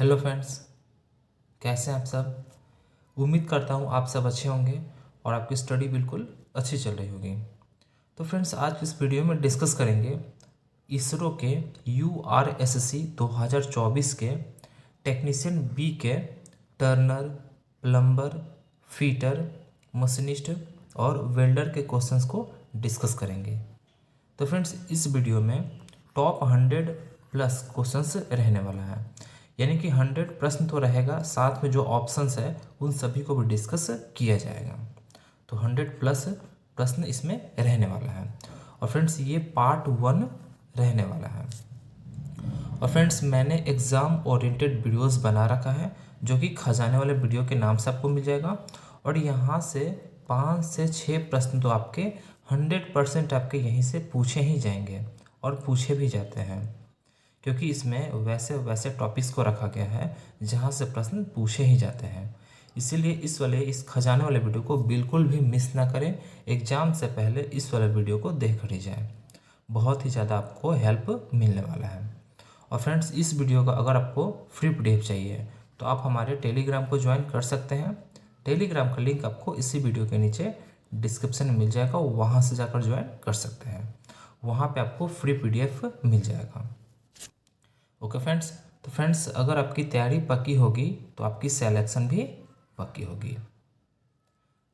Hello friends, कैसे हैं आप सब। उम्मीद करता हूँ आप सब अच्छे होंगे और आपकी स्टडी बिल्कुल अच्छी चल रही होगी। तो फ्रेंड्स, आज इस वीडियो में डिस्कस करेंगे इसरो के URSC 2024 के टेक्नीशियन बी के टर्नर, प्लम्बर, फीटर, मशीनिस्ट और वेल्डर के क्वेश्चंस को डिस्कस करेंगे। तो फ्रेंड्स, इस वीडियो में टॉप 100 प्लस क्वेश्चंस रहने वाला है, यानी कि 100 प्रश्न तो रहेगा, साथ में जो ऑप्शंस है उन सभी को भी डिस्कस किया जाएगा। तो 100 प्लस प्रश्न इसमें रहने वाला है। और फ्रेंड्स, ये पार्ट 1 रहने वाला है। और फ्रेंड्स, मैंने एग्ज़ाम ओरिएंटेड वीडियोस बना रखा है, जो कि खजाने वाले वीडियो के नाम से आपको मिल जाएगा। और यहाँ से 5 से 6 प्रश्न तो आपके 100% आपके यहीं से पूछे ही जाएंगे और पूछे भी जाते हैं, क्योंकि इसमें वैसे वैसे टॉपिक्स को रखा गया है जहाँ से प्रश्न पूछे ही जाते हैं। इसीलिए इस खजाने वाले वीडियो को बिल्कुल भी मिस ना करें। एग्ज़ाम से पहले इस वाले वीडियो को देख कर ही जाएँ, बहुत ही ज़्यादा आपको हेल्प मिलने वाला है। और फ्रेंड्स, इस वीडियो का अगर आपको फ्री PDF चाहिए तो आप हमारे टेलीग्राम को ज्वाइन कर सकते हैं। टेलीग्राम का लिंक आपको इसी वीडियो के नीचे डिस्क्रिप्शन में मिल जाएगा, वहाँ से जाकर ज्वाइन कर सकते हैं। वहाँ पे आपको फ्री PDF मिल जाएगा। Okay friends. तो फ्रेंड्स, अगर आपकी तैयारी पक्की होगी तो आपकी सिलेक्शन भी पक्की होगी।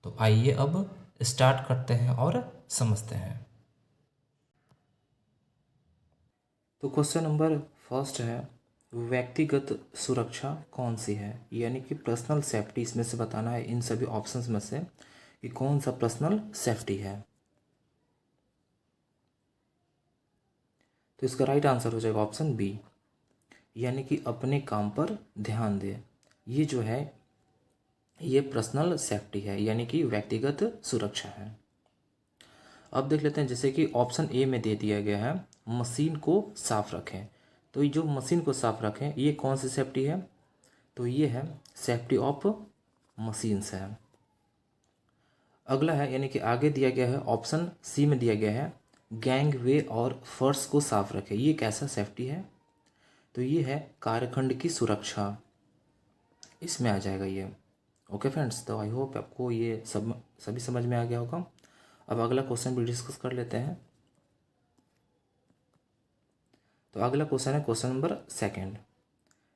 तो आइए अब स्टार्ट करते हैं और समझते हैं। तो क्वेश्चन नंबर फर्स्ट है, व्यक्तिगत सुरक्षा कौन सी है, यानी कि पर्सनल सेफ्टी इसमें से बताना है इन सभी ऑप्शंस में से कि कौन सा पर्सनल सेफ्टी है। तो इसका राइट आंसर हो जाएगा ऑप्शन बी, यानी कि अपने काम पर ध्यान दे। ये जो है ये पर्सनल सेफ्टी है, यानी कि व्यक्तिगत सुरक्षा है। अब देख लेते हैं, जैसे कि ऑप्शन ए में दे दिया गया है मशीन को साफ रखें। तो ये जो मशीन को साफ रखें ये कौन सी सेफ्टी है, तो ये है सेफ्टी ऑफ मशीन्स है। अगला है, यानी कि आगे दिया गया है ऑप्शन सी में दिया गया है गैंगवे और फर्श को साफ रखें। ये कैसा सेफ्टी है, तो ये है कार्यखंड की सुरक्षा, इसमें आ जाएगा ये। ओके फ्रेंड्स, तो आई होप आपको ये सभी समझ में आ गया होगा। अब अगला क्वेश्चन भी डिस्कस कर लेते हैं। तो अगला क्वेश्चन है क्वेश्चन नंबर सेकंड,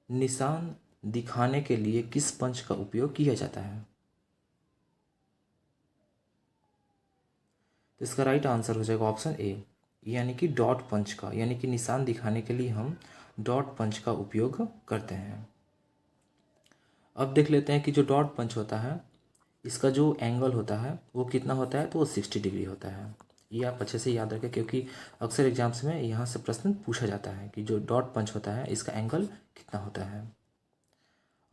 निशान दिखाने के लिए किस पंच का उपयोग किया जाता है। तो इसका राइट आंसर हो जाएगा ऑप्शन ए, यानी कि डॉट पंच का, यानी कि निशान दिखाने के लिए हम डॉट पंच का उपयोग करते हैं। अब देख लेते हैं कि जो डॉट पंच होता है इसका जो एंगल होता है वो कितना होता है, तो वो 60 डिग्री होता है। ये आप अच्छे से याद रखें, क्योंकि अक्सर एग्जाम्स में यहाँ से प्रश्न पूछा जाता है कि जो डॉट पंच होता है इसका एंगल कितना होता है।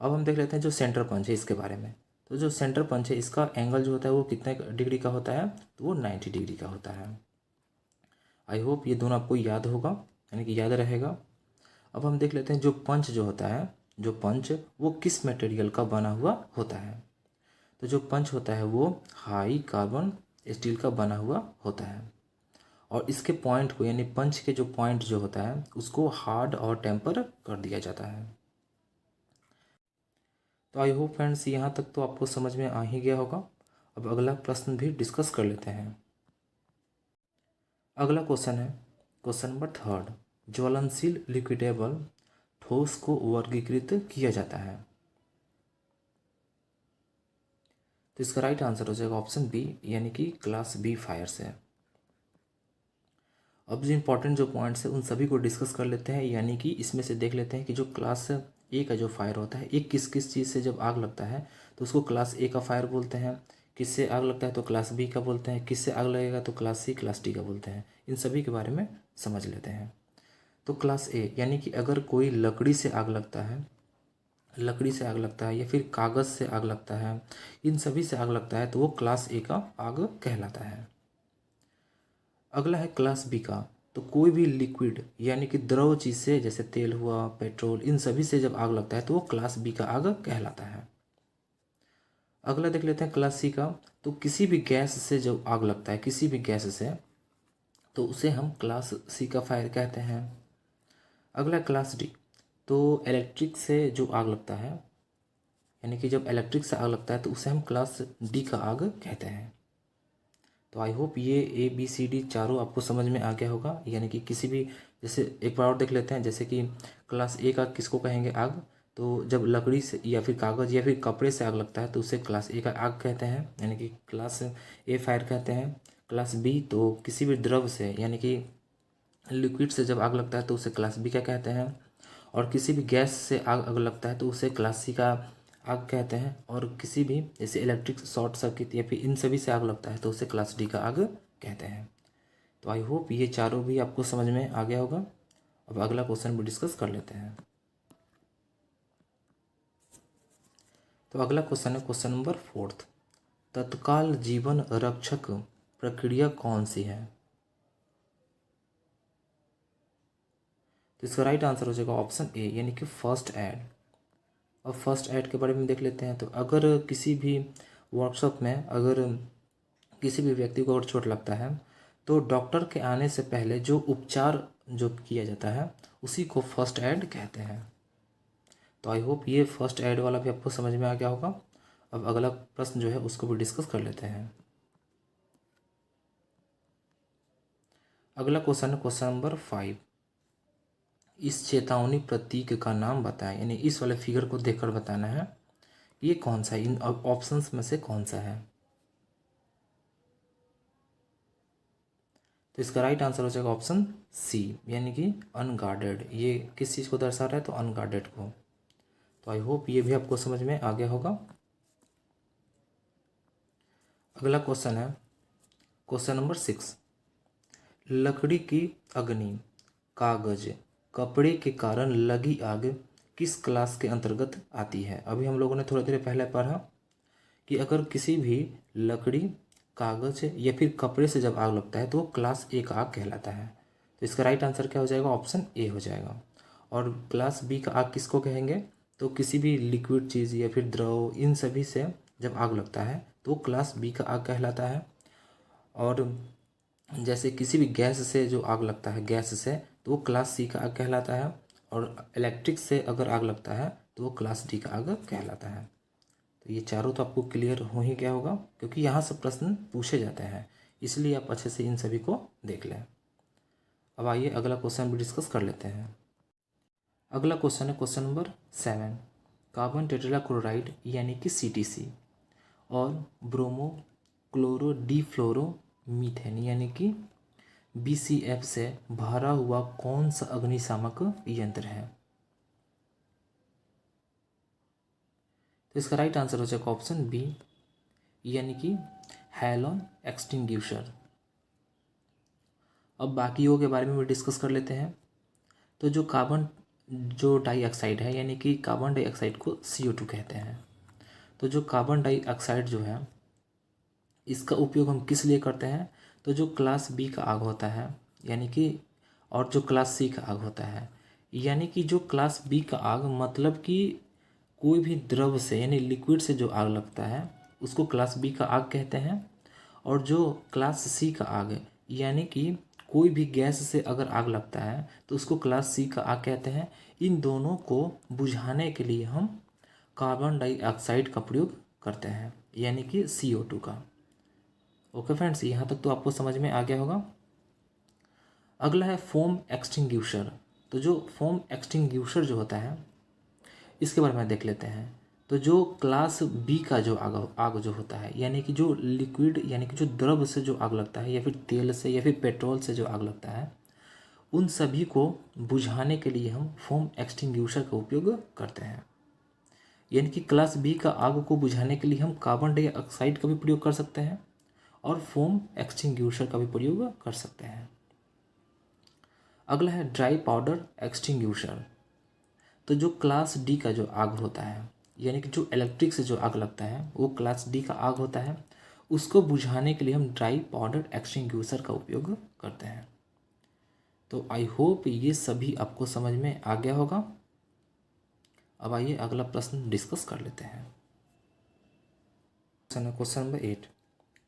अब हम देख लेते हैं जो सेंटर पंच है इसके बारे में। तो जो सेंटर पंच है इसका एंगल जो होता है वो कितने डिग्री का होता है, तो वो 90 डिग्री का होता है। आई होप ये दोनों आपको याद होगा, यानी कि याद रहेगा। अब हम देख लेते हैं जो पंच जो होता है, जो पंच वो किस मटेरियल का बना हुआ होता है। तो जो पंच होता है वो हाई कार्बन स्टील का बना हुआ होता है, और इसके पॉइंट को, यानी पंच के जो पॉइंट जो होता है उसको हार्ड और टेम्पर कर दिया जाता है। तो आई होप फ्रेंड्स यहाँ तक तो आपको समझ में आ ही गया होगा। अब अगला प्रश्न भी डिस्कस कर लेते हैं। अगला क्वेश्चन है क्वेश्चन नंबर थर्ड, ज्वलनशील लिक्विडेबल ठोस को वर्गीकृत किया जाता है। तो इसका राइट आंसर हो जाएगा ऑप्शन बी, यानी कि क्लास बी फायर से। अब जो इंपॉर्टेंट जो पॉइंट्स है उन सभी को डिस्कस कर लेते हैं, यानी कि इसमें से देख लेते हैं कि जो क्लास ए का जो फायर होता है, एक किस किस चीज़ से जब आग लगता है तो उसको क्लास ए का फायर बोलते हैं, किससे आग लगता है तो क्लास बी का बोलते हैं, किससे आग लगेगा तो क्लास सी क्लास डी का बोलते हैं। इन सभी के बारे में समझ लेते हैं। तो क्लास ए, यानी कि अगर कोई लकड़ी से आग लगता है, लकड़ी से आग लगता है या फिर कागज़ से आग लगता है, इन सभी से आग लगता है तो वो क्लास ए का आग कहलाता है। अगला है क्लास बी का, तो कोई भी लिक्विड यानी कि द्रव चीज़ से, जैसे तेल हुआ, पेट्रोल, इन सभी से जब आग लगता है तो वो क्लास बी का आग कहलाता है। अगला देख लेते हैं क्लास सी का, तो किसी भी गैस से जब आग लगता है, किसी भी गैस से, तो उसे हम क्लास सी का फायर कहते हैं। अगला क्लास डी, तो इलेक्ट्रिक से जो आग लगता है, यानी कि जब इलेक्ट्रिक से आग लगता है तो उसे हम क्लास डी का आग कहते हैं। तो आई होप ये ABCD चारों आपको समझ में आ गया होगा। यानी कि किसी भी, जैसे एक बार और देख लेते हैं, जैसे कि क्लास ए का किसको कहेंगे आग, तो जब लकड़ी से या फिर कागज़ या फिर कपड़े से आग लगता है तो उसे क्लास ए का आग कहते हैं, यानी कि क्लास ए फायर कहते हैं। क्लास बी तो किसी भी द्रव से यानी कि लिक्विड से जब आग लगता है तो उसे क्लास बी का कहते हैं। और किसी भी गैस से आग अगर लगता है तो उसे क्लास सी का आग कहते हैं। और किसी भी जैसे इलेक्ट्रिक शॉर्ट सर्किट या फिर इन सभी से आग लगता है तो उसे क्लास डी का आग कहते हैं। तो आई होप ये चारों भी आपको समझ में आ गया होगा। अब अगला क्वेश्चन भी डिस्कस कर लेते हैं। तो अगला क्वेश्चन है क्वेश्चन नंबर 4। तत्काल जीवन रक्षक प्रक्रिया कौन सी है? तो इसका राइट आंसर हो जाएगा ऑप्शन ए, यानी कि फर्स्ट एड। अब फर्स्ट एड के बारे में देख लेते हैं। तो अगर किसी भी वर्कशॉप में अगर किसी भी व्यक्ति को अगर चोट लगता है तो डॉक्टर के आने से पहले जो उपचार जो किया जाता है उसी को फर्स्ट एड कहते हैं। तो आई होप ये फर्स्ट एड वाला भी आपको समझ में आ गया होगा। अब अगला प्रश्न जो है उसको भी डिस्कस कर लेते हैं। अगला क्वेश्चन है क्वेश्चन नंबर 5। इस चेतावनी प्रतीक का नाम बताएं, यानी इस वाले फिगर को देखकर बताना है ये कौन सा है, इन ऑप्शंस में से कौन सा है। तो इसका राइट आंसर हो जाएगा ऑप्शन सी, यानी कि अनगार्डेड। ये किस चीज़ को दर्शा रहा है? तो अनगार्डेड को। तो आई होप ये भी आपको समझ में आ गया होगा। अगला क्वेश्चन है क्वेश्चन नंबर 6। लकड़ी की अग्नि, कागज, कपड़े के कारण लगी आग किस क्लास के अंतर्गत आती है? अभी हम लोगों ने थोड़ी देर पहले पढ़ा कि अगर किसी भी लकड़ी, कागज या फिर कपड़े से जब आग लगता है तो वो क्लास ए का आग कहलाता है। तो इसका राइट आंसर क्या हो जाएगा? ऑप्शन ए हो जाएगा। और क्लास बी का आग किसको कहेंगे? तो किसी भी लिक्विड चीज़ या फिर द्रव, इन सभी से जब आग लगता है तो क्लास बी का आग कहलाता है। और जैसे किसी भी गैस से जो आग लगता है, गैस से, तो वो क्लास सी का आग कहलाता है। और इलेक्ट्रिक से अगर आग लगता है तो वो क्लास डी का आग कहलाता है। तो ये चारों तो आपको क्लियर हो ही गया होगा, क्योंकि यहाँ से प्रश्न पूछे जाते हैं, इसलिए आप अच्छे से इन सभी को देख लें। अब आइए अगला क्वेश्चन भी डिस्कस कर लेते हैं। अगला क्वेश्चन है क्वेश्चन नंबर 7। कार्बन टेट्राक्लोराइड यानी कि CTC और ब्रोमो क्लोरो डी फ्लोरो मीथेन यानी कि BCF से भरा हुआ कौन सा अग्निशामक यंत्र है? तो इसका राइट आंसर हो जाएगा ऑप्शन बी, यानी कि हैलोन एक्सटिंग्यूशर। अब बाकियों के बारे में भी डिस्कस कर लेते हैं। तो जो कार्बन जो डाइऑक्साइड है, यानी कि कार्बन डाइऑक्साइड को CO2 कहते हैं। तो जो कार्बन डाइऑक्साइड जो है इसका उपयोग हम किस लिए करते हैं? तो जो क्लास बी का आग होता है, यानी कि, और जो क्लास सी का आग होता है, यानी कि जो क्लास बी का आग मतलब कि कोई भी द्रव से यानी लिक्विड से जो आग लगता है उसको क्लास बी का आग कहते हैं। और जो क्लास सी का आग है, यानी कि कोई भी गैस से अगर आग लगता है तो उसको क्लास सी का आग कहते हैं। इन दोनों को बुझाने के लिए हम कार्बन डाइऑक्साइड का प्रयोग करते हैं, यानी कि CO2 का। ओके फ्रेंड्स, यहाँ तक तो आपको समझ में आ गया होगा। अगला है फोम एक्सटिंग्यूशर। तो जो फोम एक्सटिंग्यूशर जो होता है इसके बारे में देख लेते हैं। तो जो क्लास बी का जो आग जो होता है, यानी कि जो लिक्विड यानी कि जो द्रव से जो आग लगता है या फिर तेल से या फिर पेट्रोल से जो आग लगता है, उन सभी को बुझाने के लिए हम फोम एक्सटिंग्यूशर का उपयोग करते हैं। यानी कि क्लास बी का आग को बुझाने के लिए हम कार्बन डाइऑक्साइड का भी प्रयोग कर सकते हैं और फोम एक्सटिंग्यूशर का भी प्रयोग कर सकते हैं। अगला है ड्राई पाउडर एक्सटिंग्यूशर। तो जो क्लास डी का जो आग होता है, यानी कि जो इलेक्ट्रिक से जो आग लगता है वो क्लास डी का आग होता है, उसको बुझाने के लिए हम ड्राई पाउडर एक्सटिंग्यूशर का उपयोग करते हैं। तो आई होप ये सभी आपको समझ में आ गया होगा। अब आइए अगला प्रश्न डिस्कस कर लेते हैं। Question number 8।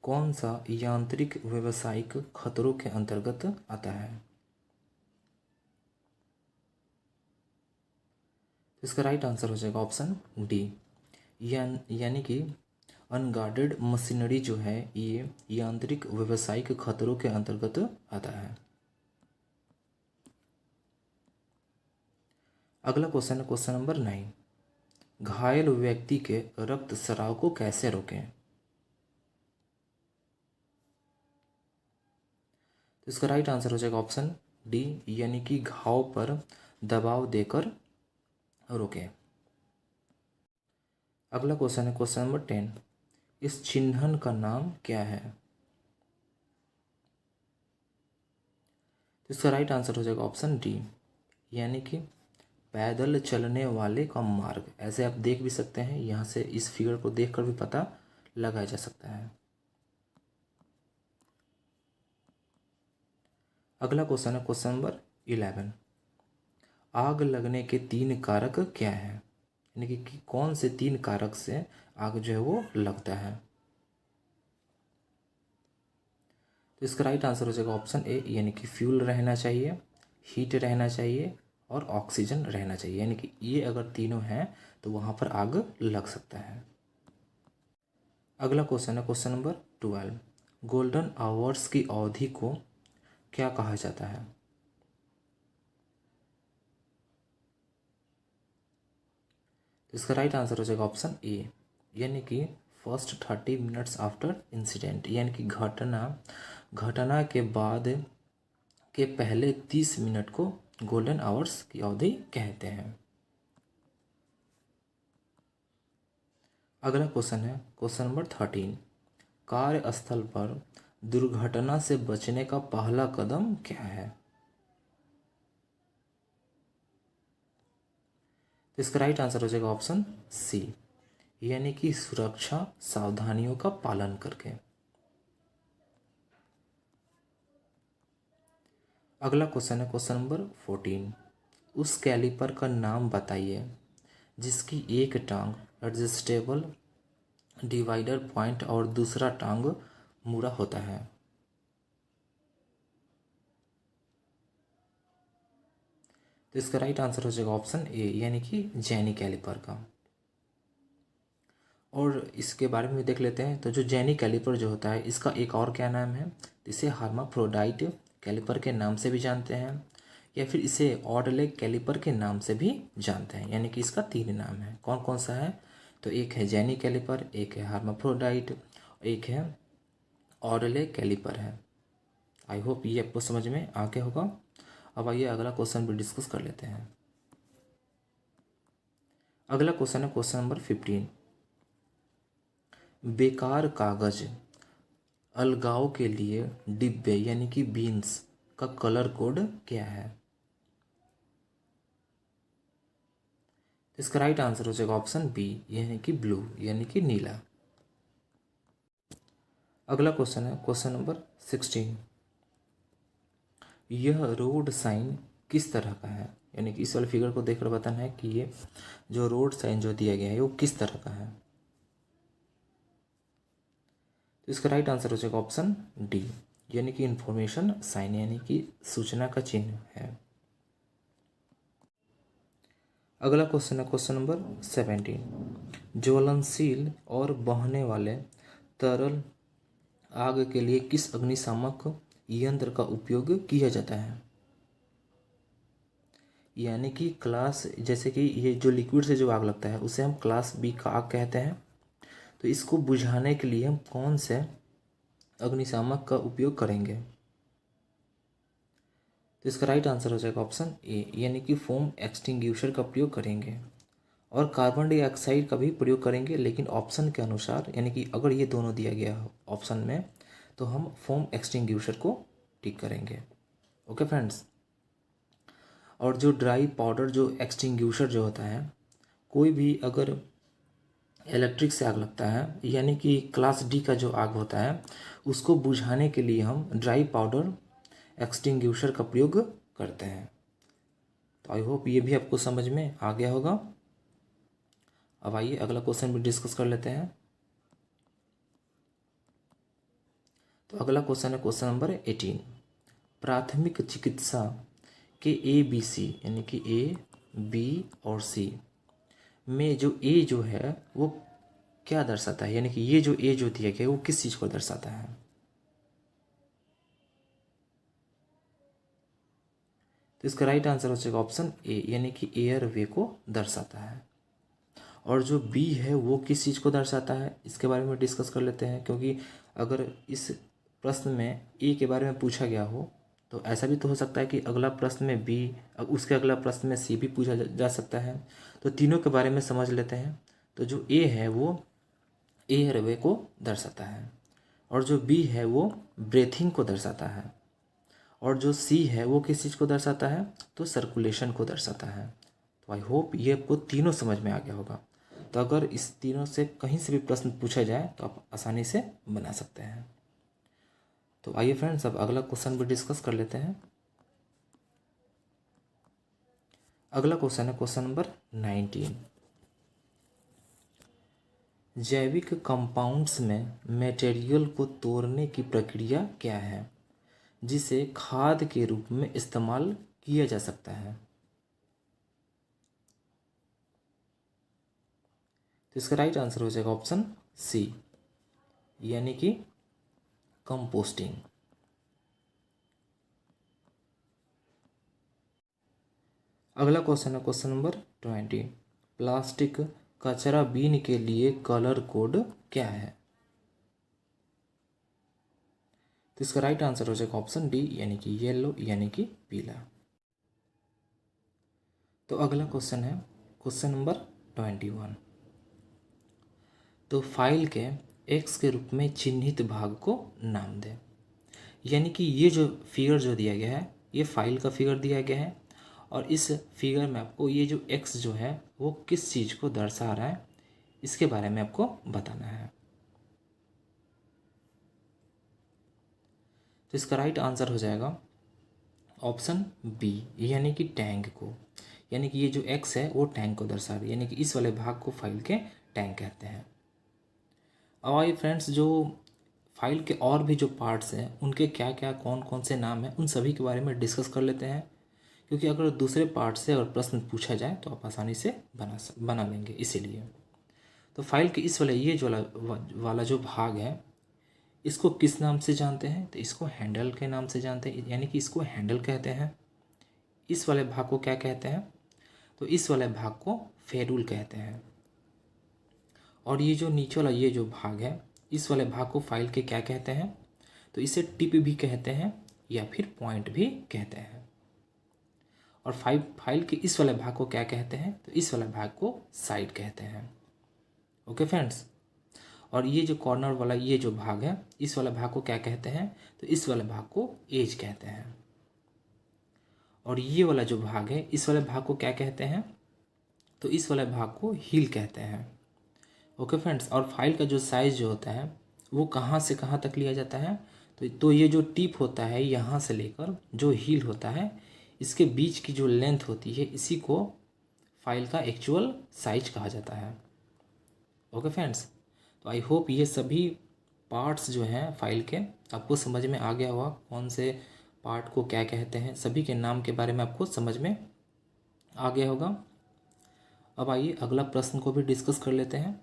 कौन सा यांत्रिक व्यावसायिक खतरों के अंतर्गत आता है? इसका राइट आंसर हो जाएगा ऑप्शन डी। यानी कि अनगार्डेड मशीनरी जो है ये यांत्रिक व्यावसायिक खतरों के अंतर्गत आता है। अगला क्वेश्चन है क्वेश्चन नंबर 9। घायल व्यक्ति के रक्तस्राव को कैसे रोकें? तो इसका राइट आंसर हो जाएगा ऑप्शन डी, यानी कि घाव पर दबाव देकर रोकें। अगला क्वेश्चन है क्वेश्चन नंबर 10। इस चिन्हन का नाम क्या है? तो इसका राइट आंसर हो जाएगा ऑप्शन डी, यानी कि पैदल चलने वाले का मार्ग। ऐसे आप देख भी सकते हैं, यहाँ से इस फिगर को देखकर भी पता लगाया जा सकता है। अगला क्वेश्चन है क्वेश्चन नंबर 11। आग लगने के 3 कारक क्या है? यानी कि कौन से 3 कारक से आग जो है वो लगता है? तो इसका राइट आंसर हो जाएगा ऑप्शन ए, यानी कि फ्यूल रहना चाहिए, हीट रहना चाहिए और ऑक्सीजन रहना चाहिए। यानी कि ये अगर तीनों हैं तो वहाँ पर आग लग सकता है। अगला क्वेश्चन है क्वेश्चन नंबर 12। गोल्डन आवर्स की अवधि को क्या कहा जाता है? तो इसका राइट आंसर हो जाएगा ऑप्शन ए, यानी कि फर्स्ट 30 मिनट्स आफ्टर इंसिडेंट। यानी कि घटना के बाद के पहले 30 मिनट को गोल्डन आवर्स की अवधि कहते हैं। अगला क्वेश्चन है क्वेश्चन नंबर 13। कार्यस्थल पर दुर्घटना से बचने का पहला कदम क्या है? तो इसका राइट आंसर हो जाएगा ऑप्शन सी, यानी कि सुरक्षा सावधानियों का पालन करके। अगला क्वेश्चन है क्वेश्चन नंबर 14। उस कैलिपर का नाम बताइए जिसकी एक टांग एडजस्टेबल डिवाइडर पॉइंट और दूसरा टांग मुड़ा होता है। तो इसका राइट आंसर हो जाएगा ऑप्शन ए, यानी कि जैनी कैलिपर का। और इसके बारे में देख लेते हैं। तो जो जैनी कैलिपर जो होता है इसका एक और क्या नाम है? इसे हर्माफ्रोडाइट कैलिपर के नाम से भी जानते हैं, या फिर इसे ऑड लेग कैलिपर के नाम से भी जानते हैं। यानी कि इसका 3 नाम है। कौन कौन सा है? तो एक है जैनी कैलिपर, एक है हर्माफ्रोडाइट, एक है ऑड लेग कैलिपर है। आई होप ये आपको समझ में आ गया होगा। अब आइए अगला क्वेश्चन भी डिस्कस कर लेते हैं। अगला क्वेश्चन है क्वेश्चन नंबर 15। बेकार कागज अलगाव के लिए डिब्बे यानी कि बीन्स का कलर कोड क्या है? इसका राइट आंसर हो जाएगा ऑप्शन बी, यानी कि ब्लू, यानी कि नीला। अगला क्वेश्चन है क्वेश्चन नंबर 16। यह रोड साइन किस तरह का है? यानी कि इस वाले फिगर को देखकर बताना है कि ये जो रोड साइन जो दिया गया है वो किस तरह का है। तो इसका राइट आंसर हो जाएगा ऑप्शन डी, यानी कि इंफॉर्मेशन साइन, यानी कि सूचना का चिन्ह है। अगला क्वेश्चन है क्वेश्चन नंबर 17। ज्वलनशील और बहने वाले तरल आग के लिए किस अग्निशामक यंत्र का उपयोग किया जाता है? यानी कि क्लास, जैसे कि ये जो लिक्विड से जो आग लगता है उसे हम क्लास बी का आग कहते हैं। तो इसको बुझाने के लिए हम कौन से अग्निशामक का उपयोग करेंगे? तो इसका राइट आंसर हो जाएगा ऑप्शन ए, यानी कि फोम एक्सटिंग्विशर का प्रयोग करेंगे और कार्बन डाइऑक्साइड का भी प्रयोग करेंगे, लेकिन ऑप्शन के अनुसार। यानी कि अगर ये दोनों दिया गया ऑप्शन में तो हम फोम एक्सटिंग्विशर को टिक करेंगे। Okay friends. और जो ड्राई पाउडर जो एक्सटिंग्विशर जो होता है, कोई भी अगर इलेक्ट्रिक से आग लगता है, यानी कि क्लास डी का जो आग होता है उसको बुझाने के लिए हम ड्राई पाउडर एक्सटिंग्विशर का प्रयोग करते हैं। तो आई होप ये भी आपको समझ में आ गया होगा। अब आइए अगला क्वेश्चन भी डिस्कस कर लेते हैं। तो अगला क्वेश्चन है क्वेश्चन नंबर 18। प्राथमिक चिकित्सा के ABC यानी कि A, B और C में जो ए जो है वो क्या दर्शाता है, यानी कि ये जो ए जो दिया गया है वो किस चीज़ को दर्शाता है। तो इसका राइट आंसर हो जाएगा ऑप्शन ए, यानी कि एयर वे को दर्शाता है। और जो बी है वो किस चीज़ को दर्शाता है, इसके बारे में डिस्कस कर लेते हैं, क्योंकि अगर इस प्रश्न में ए के बारे में पूछा गया हो तो ऐसा भी तो हो सकता है कि अगला प्रश्न में बी, उसके अगला प्रश्न में सी भी पूछा जा सकता है। तो तीनों के बारे में समझ लेते हैं। तो जो ए है वो एयरवे को दर्शाता है, और जो बी है वो ब्रेथिंग को दर्शाता है, और जो सी है वो किस चीज़ को दर्शाता है, तो सर्कुलेशन को दर्शाता है। तो आई होप ये आपको तीनों समझ में आ गया होगा। तो अगर इस तीनों से कहीं से भी प्रश्न पूछा जाए तो आप आसानी से बना सकते हैं। तो आइए फ्रेंड्स, अब अगला क्वेश्चन भी डिस्कस कर लेते हैं। अगला क्वेश्चन है क्वेश्चन नंबर 19। जैविक कंपाउंड्स में मटेरियल को तोड़ने की प्रक्रिया क्या है जिसे खाद के रूप में इस्तेमाल किया जा सकता है। तो इसका राइट आंसर हो जाएगा ऑप्शन सी, यानी कि कंपोस्टिंग। अगला क्वेश्चन है क्वेश्चन नंबर 20। प्लास्टिक कचरा बीन के लिए कलर कोड क्या है। तो इसका राइट आंसर हो जाएगा ऑप्शन डी, यानी कि येलो, यानी कि पीला। तो अगला क्वेश्चन है क्वेश्चन नंबर 21। तो फाइल के एक्स के रूप में चिन्हित भाग को नाम दें। यानी कि ये जो फिगर जो दिया गया है ये फाइल का फिगर दिया गया है, और इस फिगर में आपको ये जो एक्स जो है वो किस चीज़ को दर्शा रहा है इसके बारे में आपको बताना है। तो इसका राइट आंसर हो जाएगा ऑप्शन बी, यानी कि टैंक को। यानी कि ये जो एक्स है वो टैंक को दर्शा रही है, यानी कि इस वाले भाग को फाइल के टैंक कहते हैं। अब आइए फ्रेंड्स, जो फाइल के और भी जो पार्ट्स हैं उनके क्या क्या कौन कौन से नाम हैं उन सभी के बारे में डिस्कस कर लेते हैं, क्योंकि अगर दूसरे पार्ट से अगर प्रश्न पूछा जाए तो आप आसानी से बना लेंगे इसीलिए। तो फाइल के इस वाले ये जो वाला जो भाग है इसको किस नाम से जानते हैं, तो इसको हैंडल के नाम से जानते हैं, यानी कि इसको हैंडल कहते हैं। इस वाले भाग को क्या कहते हैं, तो इस वाले भाग को फेरूल कहते हैं। और ये जो नीचे वाला ये जो भाग है इस वाले भाग को फाइल के क्या कहते हैं, तो इसे टिप भी कहते हैं या फिर पॉइंट भी कहते हैं। और फाइल के इस वाले भाग को क्या कहते हैं, तो इस वाले भाग को साइड कहते हैं। Okay friends. और ये जो कॉर्नर वाला ये जो भाग है इस वाले भाग को क्या कहते हैं, तो इस वाले भाग को एज कहते हैं। और ये वाला जो भाग है इस वाले भाग को क्या कहते हैं, तो इस वाले भाग को हील कहते हैं। Okay friends. और फाइल का जो साइज़ जो होता है वो कहाँ से कहाँ तक लिया जाता है, तो ये जो टिप होता है यहाँ से लेकर जो हील होता है इसके बीच की जो लेंथ होती है इसी को फाइल का एक्चुअल साइज कहा जाता है। Okay friends. तो आई होप ये सभी पार्ट्स जो हैं फाइल के आपको समझ में आ गया होगा, कौन से पार्ट को क्या कहते हैं, सभी के नाम के बारे में आपको समझ में आ गया होगा। अब आइए अगला प्रश्न को भी डिस्कस कर लेते हैं।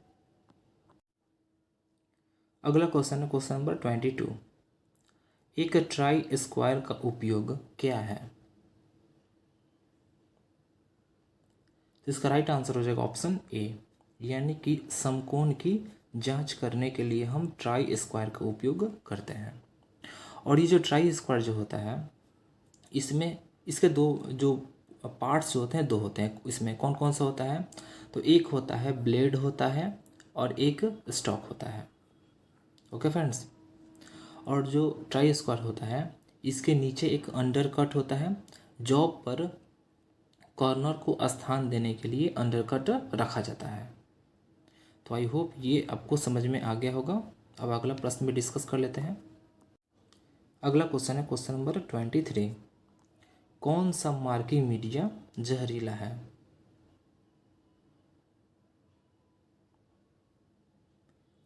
अगला क्वेश्चन है क्वेश्चन नंबर 22। एक ट्राई स्क्वायर का उपयोग क्या है। तो इसका राइट आंसर हो जाएगा ऑप्शन ए, यानी कि समकोण की जांच करने के लिए हम ट्राई स्क्वायर का उपयोग करते हैं। और ये जो ट्राई स्क्वायर जो होता है इसमें इसके दो जो पार्ट्स जो होते हैं दो होते हैं। इसमें कौन कौन सा होता है, तो एक होता है ब्लेड होता है और एक स्टॉक होता है। Okay friends. और जो ट्राई स्क्वायर होता है इसके नीचे एक अंडर कट होता है, जॉब पर कॉर्नर को स्थान देने के लिए अंडर कट रखा जाता है। तो आई होप ये आपको समझ में आ गया होगा। अब अगला प्रश्न भी डिस्कस कर लेते हैं। अगला क्वेश्चन है क्वेश्चन नंबर 23। कौन सा मार्किंग मीडिया जहरीला है।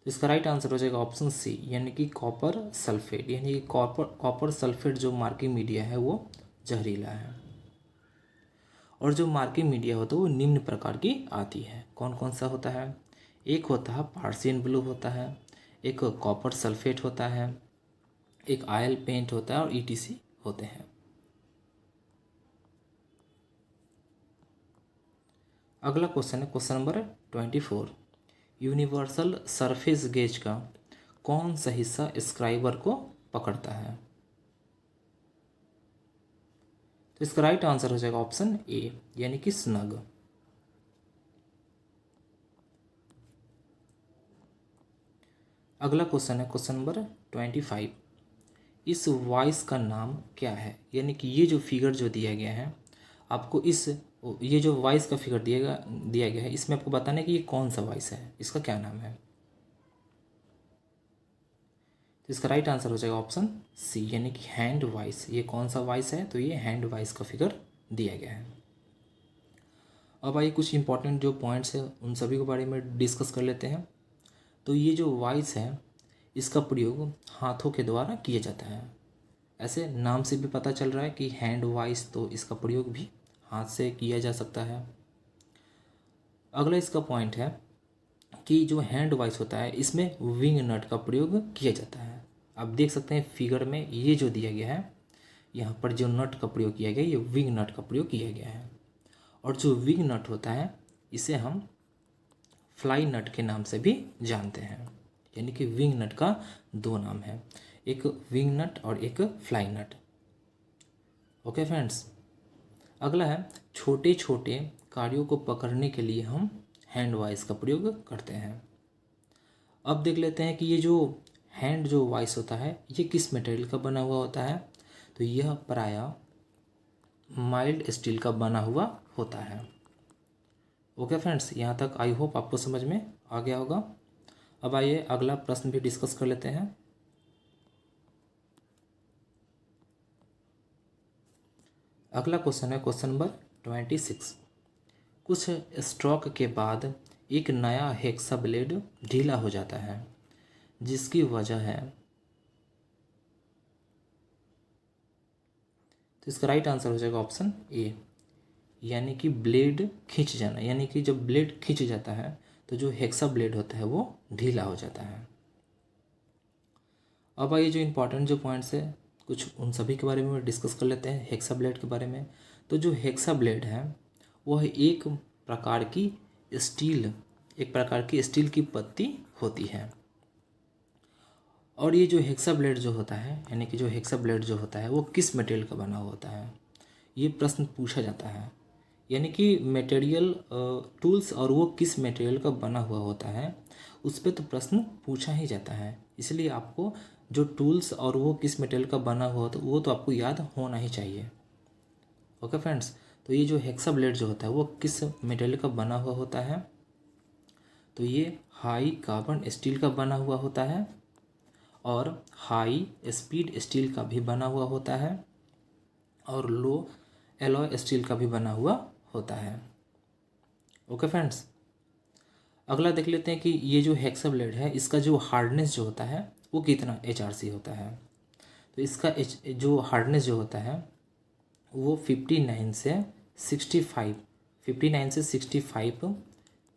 तो इसका राइट आंसर हो जाएगा ऑप्शन सी, यानी कि कॉपर सल्फेट। यानी कि कॉपर सल्फेट जो मार्किंग मीडिया है वो जहरीला है। और जो मार्किंग मीडिया होता है वो निम्न प्रकार की आती है। कौन कौन सा होता है? एक होता है पार्सियन ब्लू होता है, एक कॉपर सल्फेट होता है, एक ऑयल पेंट होता है और ईटीसी होते हैं। अगला क्वेश्चन है question number 24। Universal surface gauge का कौन सा हिस्सा स्क्राइबर को पकड़ता है? तो इसका राइट आंसर हो जाएगा ऑप्शन ए, यानी कि स्नग। अगला क्वेश्चन है क्वेश्चन नंबर 25। इस वॉइस का नाम क्या है? यानी कि ये जो फिगर जो दिया गया है आपको, ये जो वॉइस का फिगर दिया गया है, इसमें आपको बताना है कि ये कौन सा वॉइस है, इसका क्या नाम है। तो इसका राइट आंसर हो जाएगा ऑप्शन सी, यानी कि हैंड वॉइस। ये कौन सा वॉइस है? तो ये हैंड वॉइस का फिगर दिया गया है। अब आइए कुछ इंपॉर्टेंट जो पॉइंट्स है उन सभी के बारे में डिस्कस कर लेते हैं। तो ये जो वॉइस है इसका प्रयोग हाथों के द्वारा किया जाता है। ऐसे नाम से भी पता चल रहा है कि हैंड वॉइस, तो इसका प्रयोग भी हाथ से किया जा सकता है। अगला इसका पॉइंट है कि जो हैंड वॉइस होता है इसमें विंग नट का प्रयोग किया जाता है। आप देख सकते हैं फिगर में ये जो दिया गया है, यहाँ पर जो नट का प्रयोग किया गया है ये विंग नट का प्रयोग किया गया है। और जो विंग नट होता है इसे हम फ्लाई नट के नाम से भी जानते हैं, यानी कि विंग नट का दो नाम है, एक विंग नट और एक फ्लाई नट। ओके फ्रेंड्स, अगला है छोटे छोटे कार्यों को पकड़ने के लिए हम हैंड वॉइस का प्रयोग करते हैं। अब देख लेते हैं कि ये जो हैंड जो वॉइस होता है ये किस मटेरियल का बना हुआ होता है। तो यह प्रायः माइल्ड स्टील का बना हुआ होता है। ओके फ्रेंड्स, यहाँ तक आई होप आपको समझ में आ गया होगा। अब आइए अगला प्रश्न भी डिस्कस कर लेते हैं। अगला क्वेश्चन है क्वेश्चन नंबर 26। कुछ स्ट्रोक के बाद एक नया हेक्सा ब्लेड ढीला हो जाता है, जिसकी वजह है। तो इसका राइट आंसर हो जाएगा ऑप्शन ए, यानी कि ब्लेड खींच जाना। यानी कि जब ब्लेड खींच जाता है तो जो हेक्सा ब्लेड होता है वो ढीला हो जाता है। अब आइए जो इम्पोर्टेंट जो पॉइंट्स है कुछ उन सभी के बारे में डिस्कस कर लेते हैं, हेक्सा ब्लेड के बारे में। तो जो हेक्सा ब्लेड है वह एक प्रकार की स्टील की पत्ती होती है। और ये जो हेक्सा ब्लेड जो होता है, यानी कि जो हेक्सा ब्लेड जो होता है वो किस मटेरियल का बना हुआ होता है, ये प्रश्न पूछा जाता है। यानी कि मटेरियल टूल्स और वो किस मटेरियल का बना हुआ होता है उस पर तो प्रश्न पूछा ही जाता है। इसलिए आपको जो टूल्स और वो किस मटेरियल का बना हुआ होता है वो तो आपको याद होना ही चाहिए। ओके फ्रेंड्स, तो ये जो हेक्सा ब्लेड जो होता है वो किस मटेरियल का बना हुआ होता है? तो ये हाई कार्बन स्टील का बना हुआ होता है और हाई स्पीड स्टील का भी बना हुआ होता है और लो एलॉय स्टील का भी बना हुआ होता है। ओके फ्रेंड्स, अगला देख लेते हैं कि ये जो हेक्सा ब्लेड है इसका जो हार्डनेस जो होता है वो कितना HRC होता है। तो इसका जो हार्डनेस जो होता है वो 59 से 65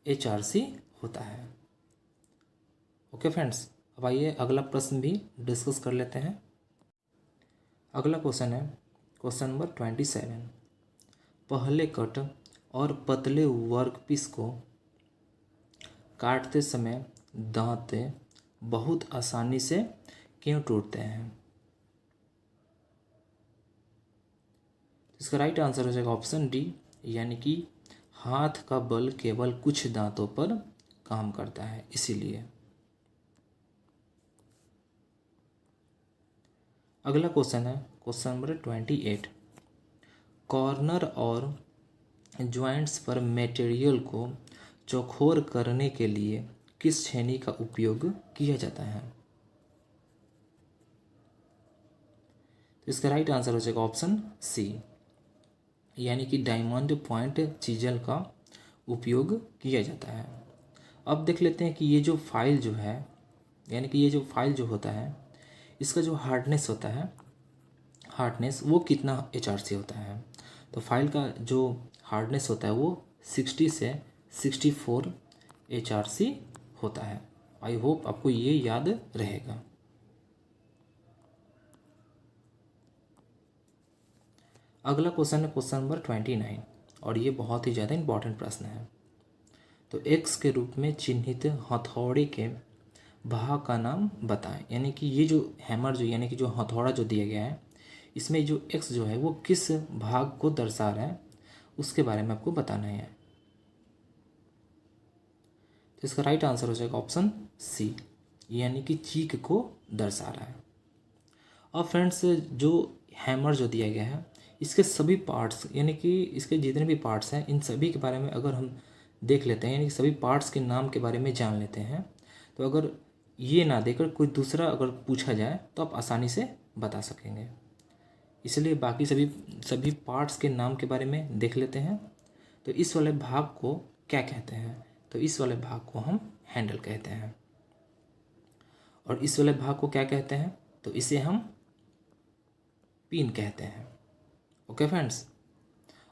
HRC होता है। ओके फ्रेंड्स, अब आइए अगला प्रश्न भी डिस्कस कर लेते हैं। अगला क्वेश्चन है क्वेश्चन नंबर 27। पहले कट और पतले वर्कपीस को काटते समय दांते बहुत आसानी से क्यों टूटते हैं? इसका राइट आंसर हो जाएगा ऑप्शन डी, यानी कि हाथ का बल केवल कुछ दांतों पर काम करता है, इसीलिए। अगला क्वेश्चन है क्वेश्चन नंबर 28। कॉर्नर और जॉइंट्स पर मटेरियल को चौकोर करने के लिए किस छेनी का उपयोग किया जाता है? तो इसका राइट आंसर हो जाएगा ऑप्शन सी, यानी कि डायमंड पॉइंट चीजल का उपयोग किया जाता है। अब देख लेते हैं कि ये जो फाइल जो है, यानी कि ये जो फाइल जो होता है इसका जो हार्डनेस वो कितना HRC होता है। तो फाइल का जो हार्डनेस होता है वो 60 से 64 HRC होता है। आई होप आपको ये याद रहेगा। अगला क्वेश्चन है क्वेश्चन नंबर 29 और ये बहुत ही ज़्यादा इंपॉर्टेंट प्रश्न है। तो एक्स के रूप में चिन्हित हथौड़े के भाग का नाम बताएं। यानी कि ये जो हैमर जो यानी कि जो हथौड़ा जो दिया गया है, इसमें जो एक्स जो है वो किस भाग को दर्शा रहा है उसके बारे में आपको बताना है। तो इसका राइट आंसर हो जाएगा ऑप्शन सी, यानी कि चीक को दर्शा रहा है। अब फ्रेंड्स, जो हैमर जो दिया गया है इसके सभी पार्ट्स यानी कि इसके जितने भी पार्ट्स हैं इन सभी के बारे में अगर हम देख लेते हैं, यानी कि सभी पार्ट्स के नाम के बारे में जान लेते हैं, तो अगर ये ना देकर कोई दूसरा अगर पूछा जाए तो आप आसानी से बता सकेंगे। इसलिए बाकी सभी सभी पार्ट्स के नाम के बारे में देख लेते हैं। तो इस वाले भाग को क्या कहते हैं? तो इस वाले भाग को हम हैंडल कहते हैं। और इस वाले भाग को क्या कहते हैं? तो इसे हम पिन कहते हैं। Okay friends.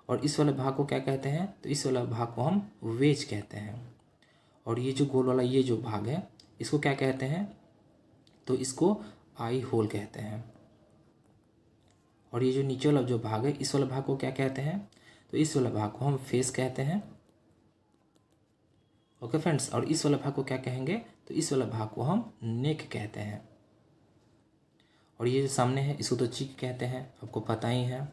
और इस वाले भाग को क्या कहते हैं? तो इस वाले भाग को हम वेज कहते हैं। और ये जो गोल वाला ये जो भाग है इसको क्या कहते हैं? तो इसको आई होल कहते हैं। और ये जो नीचे वाला जो भाग है इस वाले भाग को क्या कहते हैं? तो इस वाले भाग को हम फेस कहते हैं। Okay friends. और इस वाले भाग को क्या कहेंगे? तो इस वाले भाग को हम नेक कहते हैं। और ये जो सामने है इसको तो चीक कहते हैं, आपको पता ही है।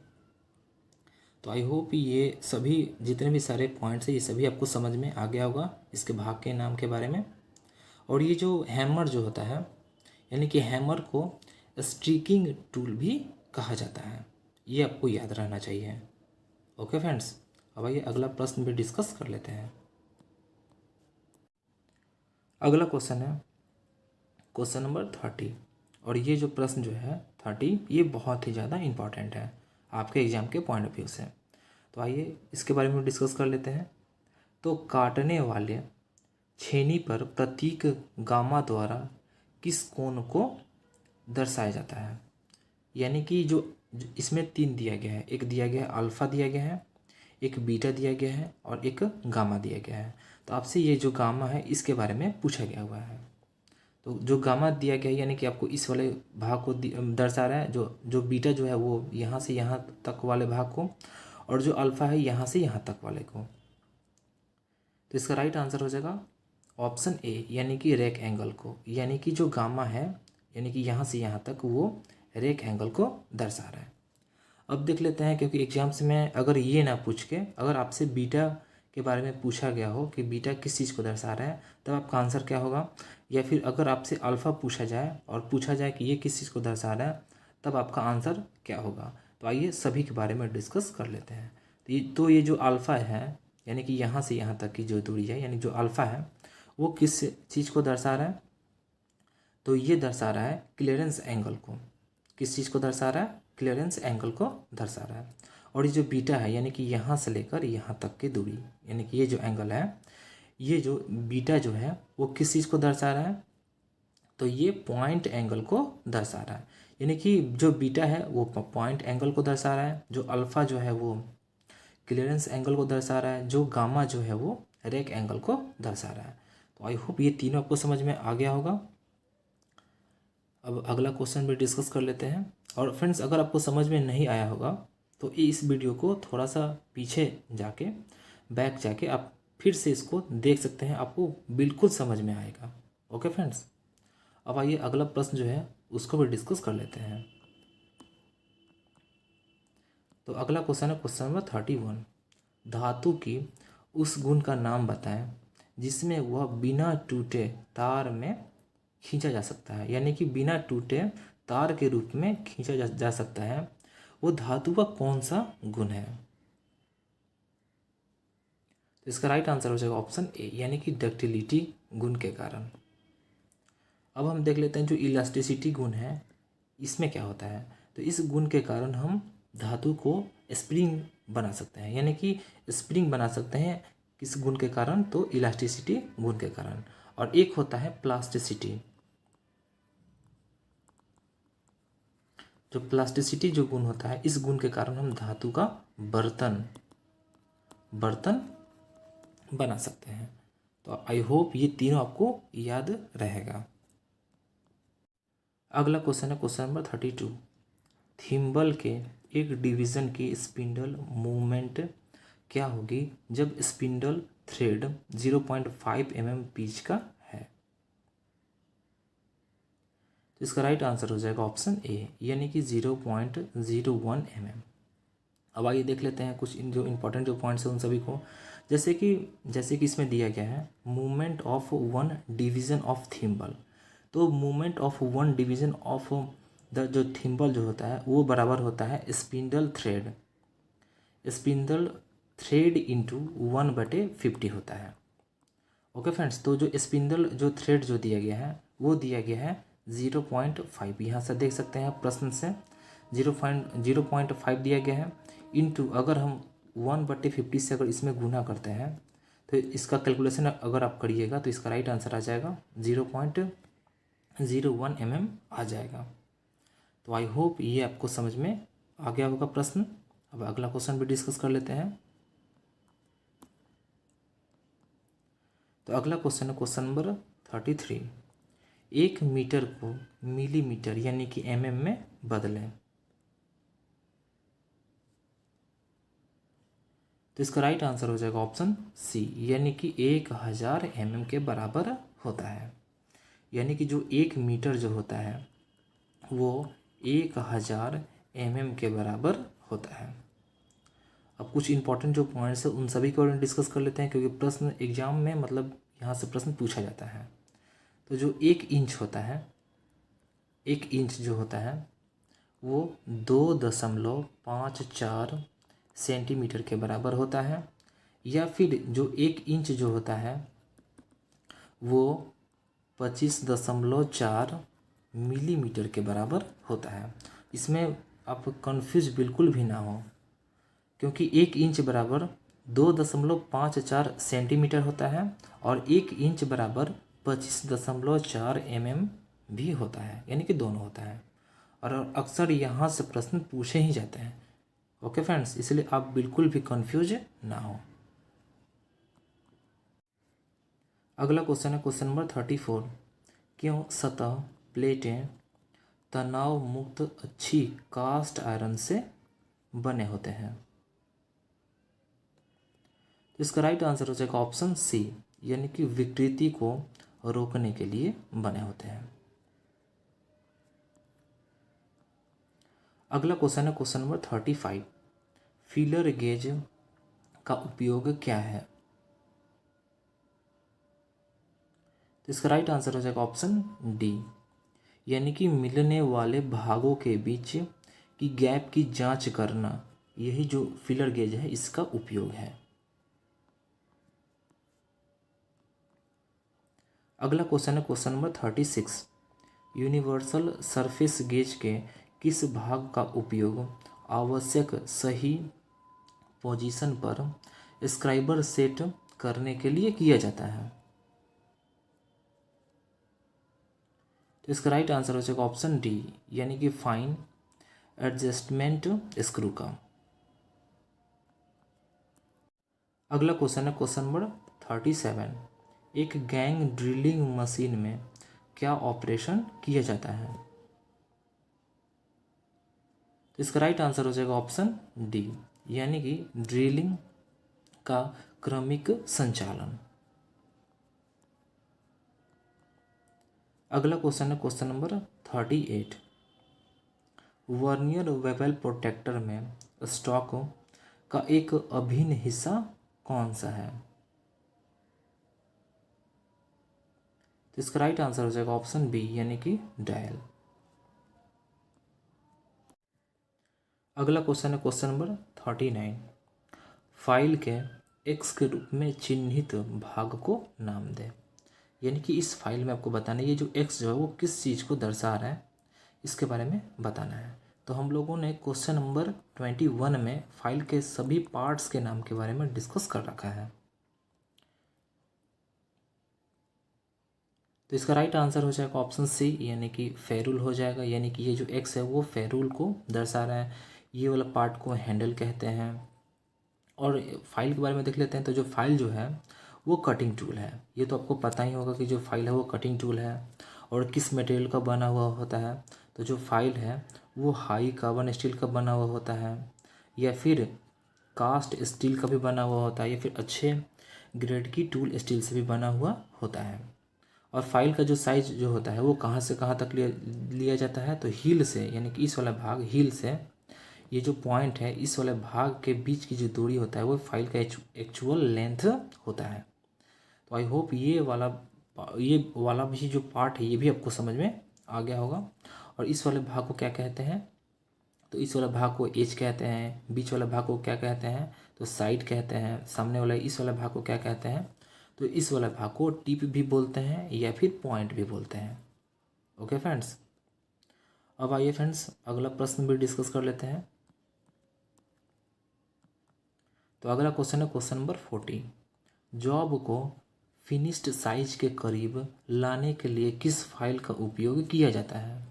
तो आई होप ये सभी जितने भी सारे पॉइंट्स हैं ये सभी आपको समझ में आ गया होगा इसके भाग के नाम के बारे में। और ये जो हैमर जो होता है यानी कि हैमर को स्ट्रीकिंग टूल भी कहा जाता है, ये आपको याद रहना चाहिए। Okay friends. अब आइए अगला प्रश्न भी डिस्कस कर लेते हैं। अगला क्वेश्चन है क्वेश्चन नंबर 30 और ये जो प्रश्न जो है 30 ये बहुत ही ज़्यादा इम्पॉर्टेंट है आपके एग्जाम के पॉइंट ऑफ व्यू से। तो आइए इसके बारे में डिस्कस कर लेते हैं। तो काटने वाले छेनी पर प्रतीक गामा द्वारा किस कोण को दर्शाया जाता है? यानी कि जो इसमें 3 दिया गया है, एक दिया गया है अल्फ़ा दिया गया है, एक बीटा दिया गया है और एक गामा दिया गया है। तो आपसे ये जो गामा है इसके बारे में पूछा गया हुआ है। तो जो गामा दिया गया है यानी कि आपको इस वाले भाग को दर्शा रहा है, जो बीटा जो है वो यहाँ से यहाँ तक वाले भाग को, और जो अल्फ़ा है यहाँ से यहाँ तक वाले को। तो इसका राइट आंसर हो जाएगा ऑप्शन ए, यानी कि रेक एंगल को। यानी कि जो गामा है यानी कि यहाँ से यहाँ तक वो रेक एंगल को दर्शा रहा है। अब देख लेते हैं, क्योंकि एग्जाम्स में अगर ये ना पूछ के अगर आपसे बीटा के बारे में पूछा गया हो कि बीटा किस चीज़ को दर्शा रहा है तब आपका आंसर क्या होगा, या फिर अगर आपसे अल्फ़ा पूछा जाए और पूछा जाए कि ये किस चीज़ को दर्शा रहा है तब आपका आंसर क्या होगा। तो आइए सभी के बारे में डिस्कस कर लेते हैं। तो ये जो अल्फ़ा है यानी कि यहाँ से यहाँ तक की जो दूरी है यानी जो अल्फ़ा है वो किस चीज़ को दर्शा रहा है? तो ये दर्शा रहा है क्लियरेंस एंगल को। किस चीज़ को दर्शा रहा है? क्लियरेंस एंगल को दर्शा रहा है। और ये जो बीटा है यानी कि यहाँ से लेकर यहाँ तक की दूरी यानी कि ये जो एंगल है, ये जो बीटा जो है वो किस चीज़ को दर्शा रहा है? तो ये पॉइंट एंगल को दर्शा रहा है। यानी कि जो बीटा है वो पॉइंट एंगल को दर्शा रहा है, जो अल्फ़ा जो है वो क्लियरेंस एंगल को दर्शा रहा है, जो गामा जो है वो रेक एंगल को दर्शा रहा है। तो आई होप ये तीनों आपको समझ में आ गया होगा। अब अगला क्वेश्चन भी डिस्कस कर लेते हैं। और फ्रेंड्स, अगर आपको समझ में नहीं आया होगा तो इस वीडियो को थोड़ा सा पीछे जाके बैक जाके आप फिर से इसको देख सकते हैं, आपको बिल्कुल समझ में आएगा। Okay friends. अब आइए अगला प्रश्न जो है उसको भी डिस्कस कर लेते हैं। तो अगला क्वेश्चन है क्वेश्चन नंबर 31। धातु की उस गुण का नाम बताएं जिसमें वह बिना टूटे तार में खींचा जा सकता है। यानी कि बिना टूटे तार के रूप में खींचा जा सकता है, वो धातु का कौन सा गुण है? तो इसका राइट आंसर हो जाएगा ऑप्शन ए, यानी कि डक्टिलिटी गुण के कारण। अब हम देख लेते हैं जो इलास्टिसिटी गुण है इसमें क्या होता है। तो इस गुण के कारण हम धातु को स्प्रिंग बना सकते हैं, यानी कि स्प्रिंग बना सकते हैं किस गुण के कारण? तो इलास्टिसिटी गुण के कारण। और एक होता है प्लास्टिसिटी। जो प्लास्टिसिटी जो गुण होता है इस गुण के कारण हम धातु का बर्तन बर्तन बना सकते हैं। तो आई होप ये तीनों आपको याद रहेगा। अगला क्वेश्चन है क्वेश्चन नंबर 32। थिम्बल के एक डिवीज़न की स्पिंडल मूवमेंट क्या होगी जब स्पिंडल थ्रेड 0.5 mm पिच का है। तो इसका राइट आंसर हो जाएगा ऑप्शन ए, यानी कि 0.01 mm। अब आइए देख लेते हैं कुछ जो इम्पोर्टेंट जो पॉइंट्स हैं उन सभी को। जैसे कि इसमें दिया गया है movement of one division of thimble. तो movement of one division of the जो थिम्बल जो होता है वो बराबर होता है स्पिंडल थ्रेड इंटू 1/50 होता है। ओके फ्रेंड्स, तो जो स्पिंडल जो थ्रेड जो दिया गया है वो दिया गया है 0.5। यहाँ से देख सकते हैं प्रश्न से 0.5 दिया गया है इंटू अगर हम 1/50 से अगर इसमें गुना करते हैं तो इसका कैलकुलेशन अगर आप करिएगा तो इसका राइट आंसर आ जाएगा 0.01 mm आ जाएगा। तो आई होप ये आपको समझ में आ गया होगा प्रश्न। अब अगला क्वेश्चन भी डिस्कस कर लेते हैं। तो अगला क्वेश्चन है क्वेश्चन नंबर 33। 1 मीटर को मिलीमीटर यानी कि mm में बदलें। तो इसका राइट आंसर हो जाएगा ऑप्शन सी, यानी कि 1000 mm के बराबर होता है। यानी कि जो 1 मीटर जो होता है वो 1000 mm के बराबर होता है। अब कुछ इंपॉर्टेंट जो पॉइंट्स है उन सभी के बारे में डिस्कस कर लेते हैं, क्योंकि प्रश्न एग्जाम में मतलब यहाँ से प्रश्न पूछा जाता है। तो जो 1 इंच होता है, 1 इंच जो होता है वो 2.54 सेंटीमीटर के बराबर होता है, या फिर जो 1 इंच जो होता है वो 25.4 मिलीमीटर के बराबर होता है। इसमें आप कंफ्यूज बिल्कुल भी ना हो, क्योंकि 1 इंच बराबर 2.54 सेंटीमीटर होता है और 1 इंच बराबर 25.4 mm भी होता है, यानी कि दोनों होता है। और अक्सर यहाँ से प्रश्न पूछे ही जाते हैं। ओके फ्रेंड्स, इसलिए आप बिल्कुल भी कंफ्यूज ना हो। अगला क्वेश्चन है क्वेश्चन नंबर 34। क्यों सतह प्लेटें तनाव मुक्त अच्छी कास्ट आयरन से बने होते हैं। तो इसका राइट आंसर हो जाएगा ऑप्शन सी, यानी कि विकृति को रोकने के लिए बने होते हैं। अगला क्वेश्चन है क्वेश्चन नंबर 35। फीलर गेज का उपयोग क्या है। तो इसका राइट आंसर हो जाएगा ऑप्शन डी, यानी कि मिलने वाले भागों के बीच की गैप की जांच करना, यही जो फीलर गेज है इसका उपयोग है। अगला क्वेश्चन है question number 36। Universal surface gauge के किस भाग का उपयोग आवश्यक सही पोजीशन पर स्क्राइबर सेट करने के लिए किया जाता है। तो इसका राइट आंसर हो जाएगा ऑप्शन डी, यानी कि फाइन एडजस्टमेंट स्क्रू का। अगला क्वेश्चन है क्वेश्चन नंबर 37। एक गैंग ड्रिलिंग मशीन में क्या ऑपरेशन किया जाता है। तो इसका राइट आंसर हो जाएगा ऑप्शन डी, यानी कि ड्रिलिंग का क्रमिक संचालन। अगला क्वेश्चन है question number 38। Vernier bevel protector में स्टॉक का एक अभिन्न हिस्सा कौन सा है। तो इसका राइट आंसर हो जाएगा ऑप्शन बी, यानी कि डायल। अगला क्वेश्चन है क्वेश्चन नंबर 39। फाइल के एक्स के रूप में चिन्हित भाग को नाम दे। यानी कि इस फाइल में आपको बताना है ये जो एक्स जो है वो किस चीज़ को दर्शा रहा है, इसके बारे में बताना है। तो हम लोगों ने क्वेश्चन नंबर 21 में फाइल के सभी पार्ट्स के नाम के बारे में डिस्कस कर रखा है। तो इसका राइट आंसर हो जाएगा ऑप्शन सी, यानी कि फेरूल हो जाएगा। यानी कि ये जो एक्स है वो फेरूल को दर्शा रहा है। ये वाला पार्ट को हैंडल कहते हैं और फाइल के बारे में देख लेते हैं। तो जो फाइल जो है वो कटिंग टूल है। ये तो आपको पता ही होगा कि जो फाइल है वो कटिंग टूल है और किस मटेरियल का बना हुआ होता है। तो जो फाइल है वो हाई कार्बन स्टील का बना हुआ होता है या फिर कास्ट स्टील का भी बना हुआ होता है या फिर अच्छे ग्रेड की टूल स्टील से भी बना हुआ होता है। और फाइल का जो साइज जो होता है वो कहाँ से कहाँ तक लिया जाता है, तो हील से, यानी कि इस वाला भाग हील से, ये जो पॉइंट है इस वाले भाग के बीच की जो दूरी होता है वो फाइल का एक्चुअल लेंथ होता है। तो आई होप ये वाला भी जो पार्ट है ये भी आपको समझ में आ गया होगा। और इस वाले भाग को क्या कहते हैं, तो इस वाला भाग को एज कहते हैं। बीच वाला भाग को क्या कहते हैं, तो साइड कहते हैं। सामने वाला इस वाला भाग को क्या कहते हैं, तो इस वाला भाग को टिप भी बोलते हैं या फिर पॉइंट भी बोलते हैं। ओके फ्रेंड्स, अब आइए फ्रेंड्स अगला प्रश्न भी डिस्कस कर लेते हैं। तो अगला क्वेश्चन है क्वेश्चन नंबर 40। जॉब को फिनिश्ड साइज के करीब लाने के लिए किस फाइल का उपयोग किया जाता है।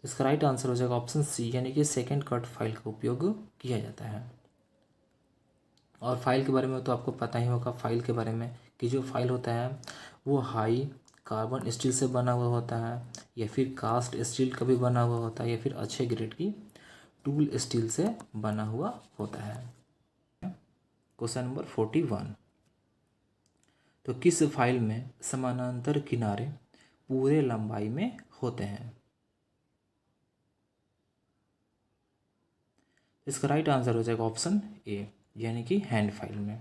तो इसका राइट आंसर हो जाएगा ऑप्शन सी, यानी कि सेकेंड कट फाइल का उपयोग किया जाता है। और फाइल के बारे में तो आपको पता ही होगा, फाइल के बारे में कि जो फाइल होता है वो हाई कार्बन स्टील से बना हुआ होता है या फिर कास्ट स्टील का भी बना हुआ होता है या फिर अच्छे ग्रेड की टूल स्टील से बना हुआ होता है। Question number 41। तो किस फाइल में समानांतर किनारे पूरे लंबाई में होते हैं। इसका राइट आंसर हो जाएगा ऑप्शन ए, यानी कि हैंड फाइल में।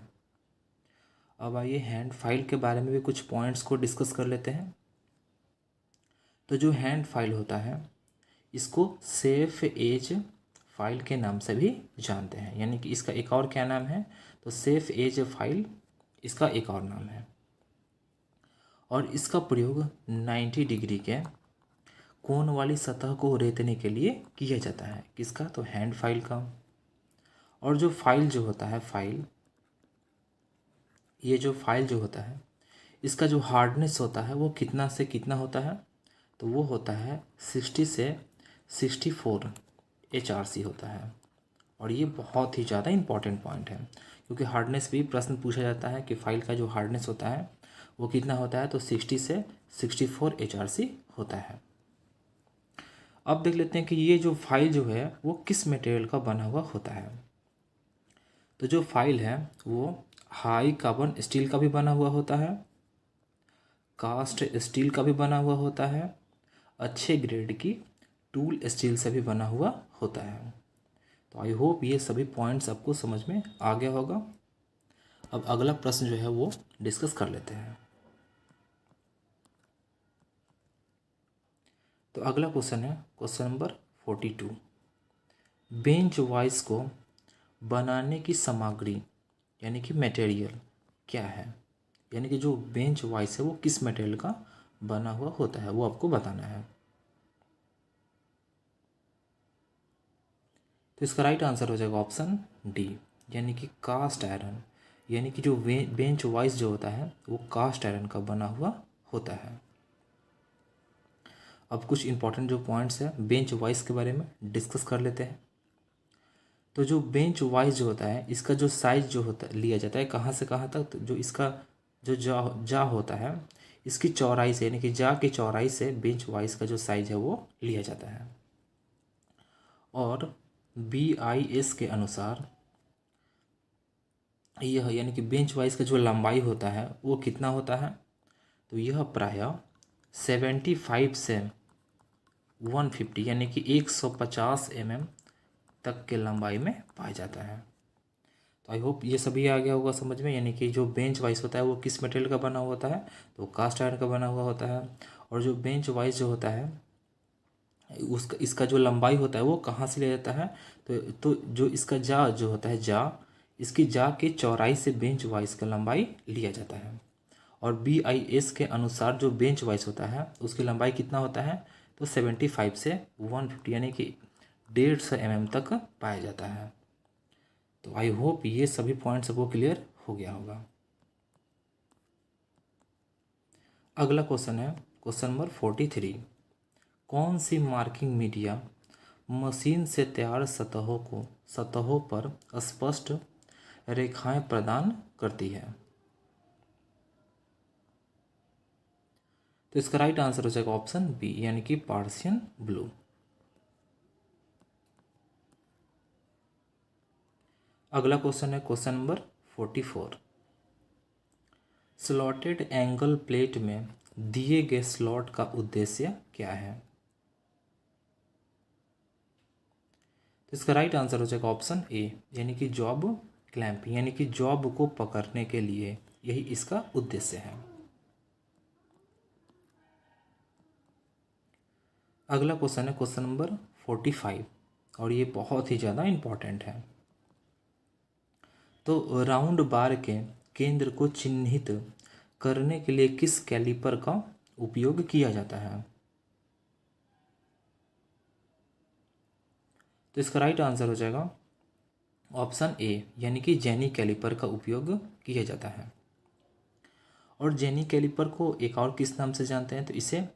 अब आइए हैंड फाइल के बारे में भी कुछ पॉइंट्स को डिस्कस कर लेते हैं। तो जो हैंड फाइल होता है इसको सेफ एज फाइल के नाम से भी जानते हैं, यानी कि इसका एक और क्या नाम है, तो सेफ एज फाइल इसका एक और नाम है। और इसका प्रयोग 90 डिग्री के कोण वाली सतह को रेतने के लिए किया जाता है। किसका, तो हैंड फाइल का। और जो फाइल जो होता है ये जो फाइल जो होता है इसका जो हार्डनेस होता है वो कितना से कितना होता है, तो वो होता है 60 से 64 HRC होता है। और ये बहुत ही ज़्यादा इम्पॉर्टेंट पॉइंट है क्योंकि हार्डनेस भी प्रश्न पूछा जाता है कि फाइल का जो हार्डनेस होता है वो कितना होता है, तो 60 से 64 HRC होता है। अब देख लेते हैं कि ये जो फाइल जो है वो किस मटेरियल का बना हुआ होता है। तो जो फाइल है वो हाई कार्बन स्टील का भी बना हुआ होता है, कास्ट स्टील का भी बना हुआ होता है, अच्छे ग्रेड की टूल स्टील से भी बना हुआ होता है। तो आई होप ये सभी पॉइंट्स आपको समझ में आ गया होगा। अब अगला प्रश्न जो है वो डिस्कस कर लेते हैं। तो अगला क्वेश्चन है क्वेश्चन नंबर 42। बेंच वाइस को बनाने की सामग्री यानी कि मटेरियल क्या है, यानी कि जो बेंच वाइस है वो किस मटेरियल का बना हुआ होता है वो आपको बताना है। तो इसका राइट आंसर हो जाएगा ऑप्शन डी, यानी कि कास्ट आयरन, यानी कि जो बेंच वाइस जो होता है वो कास्ट आयरन का बना हुआ होता है। अब कुछ इंपॉर्टेंट जो पॉइंट्स है बेंच वाइस के बारे में डिस्कस कर लेते हैं। तो जो बेंच वाइस जो होता है इसका जो साइज जो होता लिया जाता है कहाँ से कहाँ तक, तो जो इसका जो जा होता है इसकी चौड़ाई से, यानी कि जा की चौड़ाई से बेंच वाइस का जो साइज है वो लिया जाता है। और BIS के अनुसार यह, यानी कि बेंच वाइस का जो लंबाई होता है वो कितना होता है, तो यह प्रायः 75 से 150 यानी कि 150 mm तक के लंबाई में पाया जाता है। तो आई होप ये सभी आ गया होगा समझ में, यानी कि जो बेंच वाइस होता है वो किस मटेरियल का बना हुआ होता है, तो कास्ट आयरन का बना हुआ होता है। और जो बेंच वाइस जो होता है उसका इसका जो लंबाई होता है वो कहाँ से लिया जाता है, तो जो इसका जा जो होता है इसकी जा के चौड़ाई से बेंच वाइस का लंबाई लिया जाता है। और BIS के अनुसार जो बेंच वाइस होता है उसकी लंबाई कितना होता है, तो 75 से 150 यानी कि 150 mm तक पाया जाता है। तो आई होप ये सभी पॉइंट्स आपको क्लियर हो गया होगा। अगला क्वेश्चन है क्वेश्चन नंबर 43। कौन सी मार्किंग मीडिया मशीन से तैयार सतहों पर स्पष्ट रेखाएं प्रदान करती है। तो इसका राइट आंसर हो जाएगा ऑप्शन बी, यानी कि पार्सियन ब्लू। अगला क्वेश्चन है question number 44। Slotted angle plate में दिए गए स्लॉट का उद्देश्य क्या है? तो इसका राइट आंसर हो जाएगा ऑप्शन ए, यानी कि जॉब क्लैंपिंग, यानी कि जॉब को पकड़ने के लिए यही इसका उद्देश्य है। अगला क्वेश्चन है क्वेश्चन नंबर 45 और ये बहुत ही ज़्यादा इम्पॉर्टेंट है। तो राउंड बार के केंद्र को चिन्हित करने के लिए किस कैलिपर का उपयोग किया जाता है? तो इसका राइट आंसर हो जाएगा ऑप्शन ए, यानी कि जेनी कैलिपर का उपयोग किया जाता है। और जेनी कैलिपर को एक और किस नाम से जानते हैं? तो इसे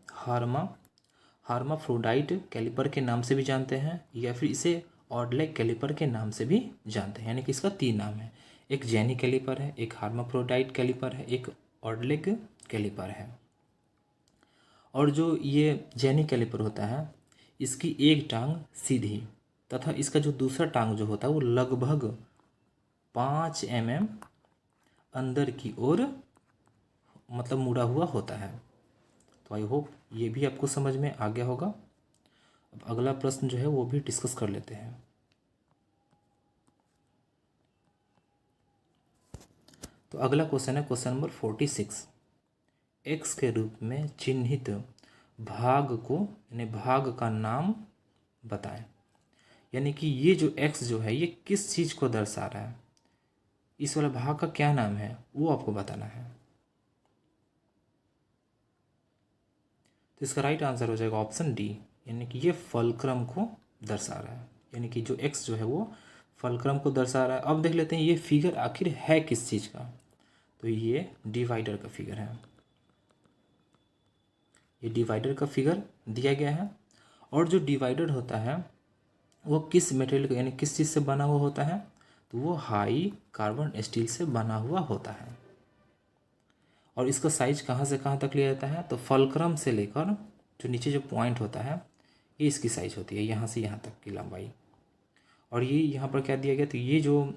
हार्माफ्रोडाइट कैलिपर के नाम से भी जानते हैं, या फिर इसे ऑडलेग कैलिपर के नाम से भी जानते हैं, यानी कि इसका 3 नाम है। एक जेनी कैलिपर है, एक हार्माफ्रोडाइट कैलिपर है, एक ऑडलेग कैलिपर है। और जो ये जेनी कैलिपर होता है, इसकी एक टांग सीधी तथा इसका जो दूसरा टांग जो होता है वो लगभग 5 mm अंदर की ओर मतलब मुड़ा हुआ होता है। तो आई होप ये भी आपको समझ में आ गया होगा। अब अगला प्रश्न जो है वो भी डिस्कस कर लेते हैं। तो अगला क्वेश्चन है क्वेश्चन नंबर 46। एक्स के रूप में चिन्हित भाग को यानी भाग का नाम बताएं। यानी कि ये जो एक्स जो है ये किस चीज़ को दर्शा रहा है, इस वाले भाग का क्या नाम है वो आपको बताना है। तो इसका राइट आंसर हो जाएगा ऑप्शन डी, यानी कि ये फलक्रम को दर्शा रहा है, यानी कि जो एक्स जो है वो फलक्रम को दर्शा रहा है। अब देख लेते हैं ये फिगर आखिर है किस चीज़ का। तो ये डिवाइडर का फिगर है, ये डिवाइडर का फिगर दिया गया है। और जो डिवाइडर होता है वो किस मटेरियल का यानी किस चीज़ से बना हुआ होता है? तो वो हाई कार्बन स्टील से बना हुआ होता है। और इसका साइज कहाँ से कहाँ तक लिया जाता है? तो फलक्रम से लेकर जो नीचे जो पॉइंट होता है ये इसकी साइज होती है, यहाँ से यहाँ तक की लंबाई। और ये यहाँ पर क्या दिया गया? तो ये जो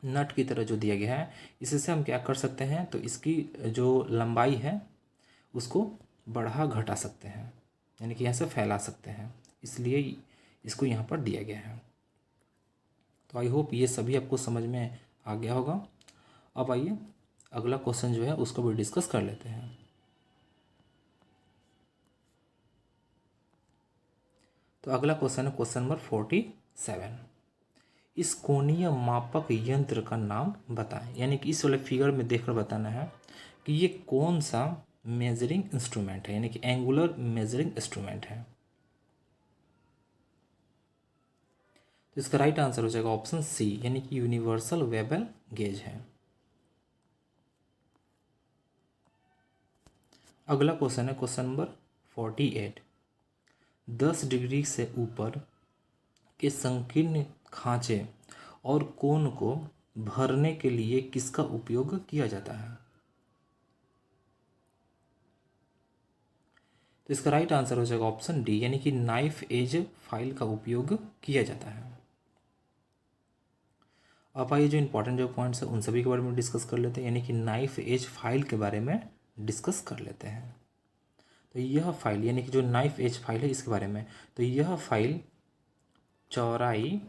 नट की तरह जो दिया गया है इससे हम क्या कर सकते हैं? तो इसकी जो लंबाई है उसको बढ़ा घटा सकते हैं, यानी कि यहाँ से फैला सकते हैं, इसलिए इसको यहाँ पर दिया गया है। तो आई होप ये सभी आपको समझ में आ गया होगा। अब आइए अगला क्वेश्चन जो है उसको भी डिस्कस कर लेते हैं। तो अगला क्वेश्चन है क्वेश्चन नंबर 47। इस कोणीय मापक यंत्र का नाम बताएं। यानी कि इस वाले फिगर में देखकर बताना है कि ये कौन सा मेजरिंग इंस्ट्रूमेंट है, यानी कि एंगुलर मेजरिंग इंस्ट्रूमेंट है। तो इसका राइट आंसर हो जाएगा ऑप्शन सी, यानी कि यूनिवर्सल वेबल गेज है। अगला क्वेश्चन है क्वेश्चन नंबर 48। 10 डिग्री से ऊपर के संकीर्ण खांचे और कोण को भरने के लिए किसका उपयोग किया जाता है? तो इसका राइट आंसर हो जाएगा ऑप्शन डी, यानी कि नाइफ एज फाइल का उपयोग किया जाता है। अब आइए जो इंपॉर्टेंट जो पॉइंट्स है उन सभी के बारे में डिस्कस कर लेते हैं, यानी कि नाइफ एज फाइल के बारे में डिस्कस कर लेते हैं। तो यह फाइल यानी कि जो नाइफ एज फाइल है इसके बारे में, तो यह फाइल चौड़ाई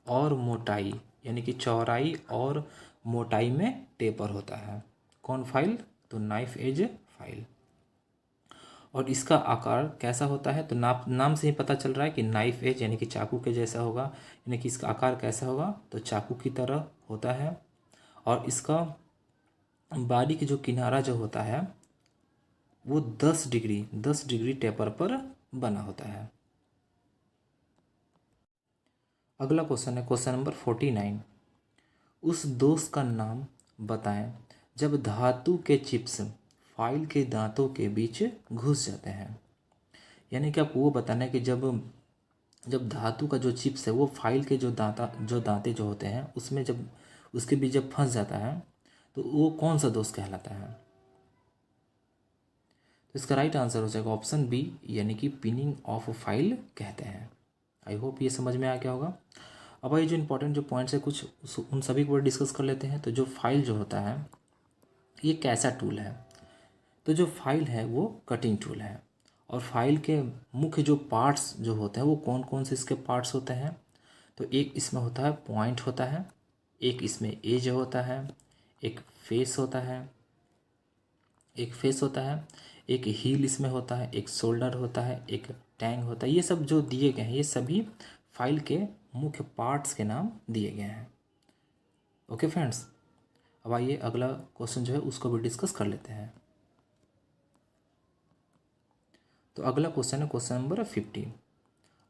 और मोटाई यानी कि चौड़ाई और मोटाई में टेपर होता है। कौन फाइल? तो नाइफ एज फाइल। और इसका आकार कैसा होता है? तो नाम से ही पता चल रहा है कि नाइफ एज यानी कि चाकू के जैसा होगा, यानी कि इसका आकार कैसा होगा? तो चाकू की तरह होता है। और इसका बारीक जो किनारा जो होता है वो 10 डिग्री टेपर पर बना होता है। अगला क्वेश्चन है क्वेश्चन नंबर 49। उस दोष का नाम बताएं जब धातु के चिप्स फाइल के दांतों के बीच घुस जाते हैं। यानी कि आपको वो बताना है कि जब जब धातु का जो चिप्स है वो फाइल के जो दांते जो होते हैं उसमें जब उसके बीच जब फंस जाता है तो वो कौन सा दोष कहलाता है? तो इसका राइट आंसर हो जाएगा ऑप्शन बी, यानी कि पिनिंग ऑफ फाइल कहते हैं। आई होप ये समझ में आ गया होगा। अब ये जो इंपॉर्टेंट जो पॉइंट्स है कुछ उन सभी को डिस्कस कर लेते हैं। तो जो फाइल जो होता है ये कैसा टूल है? तो जो फाइल है वो कटिंग टूल है। और फाइल के मुख्य जो पार्ट्स जो होते हैं वो कौन कौन से इसके पार्ट्स होते हैं? तो एक इसमें होता है पॉइंट होता है, एक इसमें एज होता है, एक फेस होता है, एक हील इसमें होता है, एक शोल्डर होता है, एक टैंग होता है। ये सब जो दिए गए हैं ये सभी फाइल के मुख्य पार्ट्स के नाम दिए गए हैं। ओके फ्रेंड्स, अब आइए अगला क्वेश्चन जो है उसको भी डिस्कस कर लेते हैं। तो अगला क्वेश्चन है क्वेश्चन नंबर 50।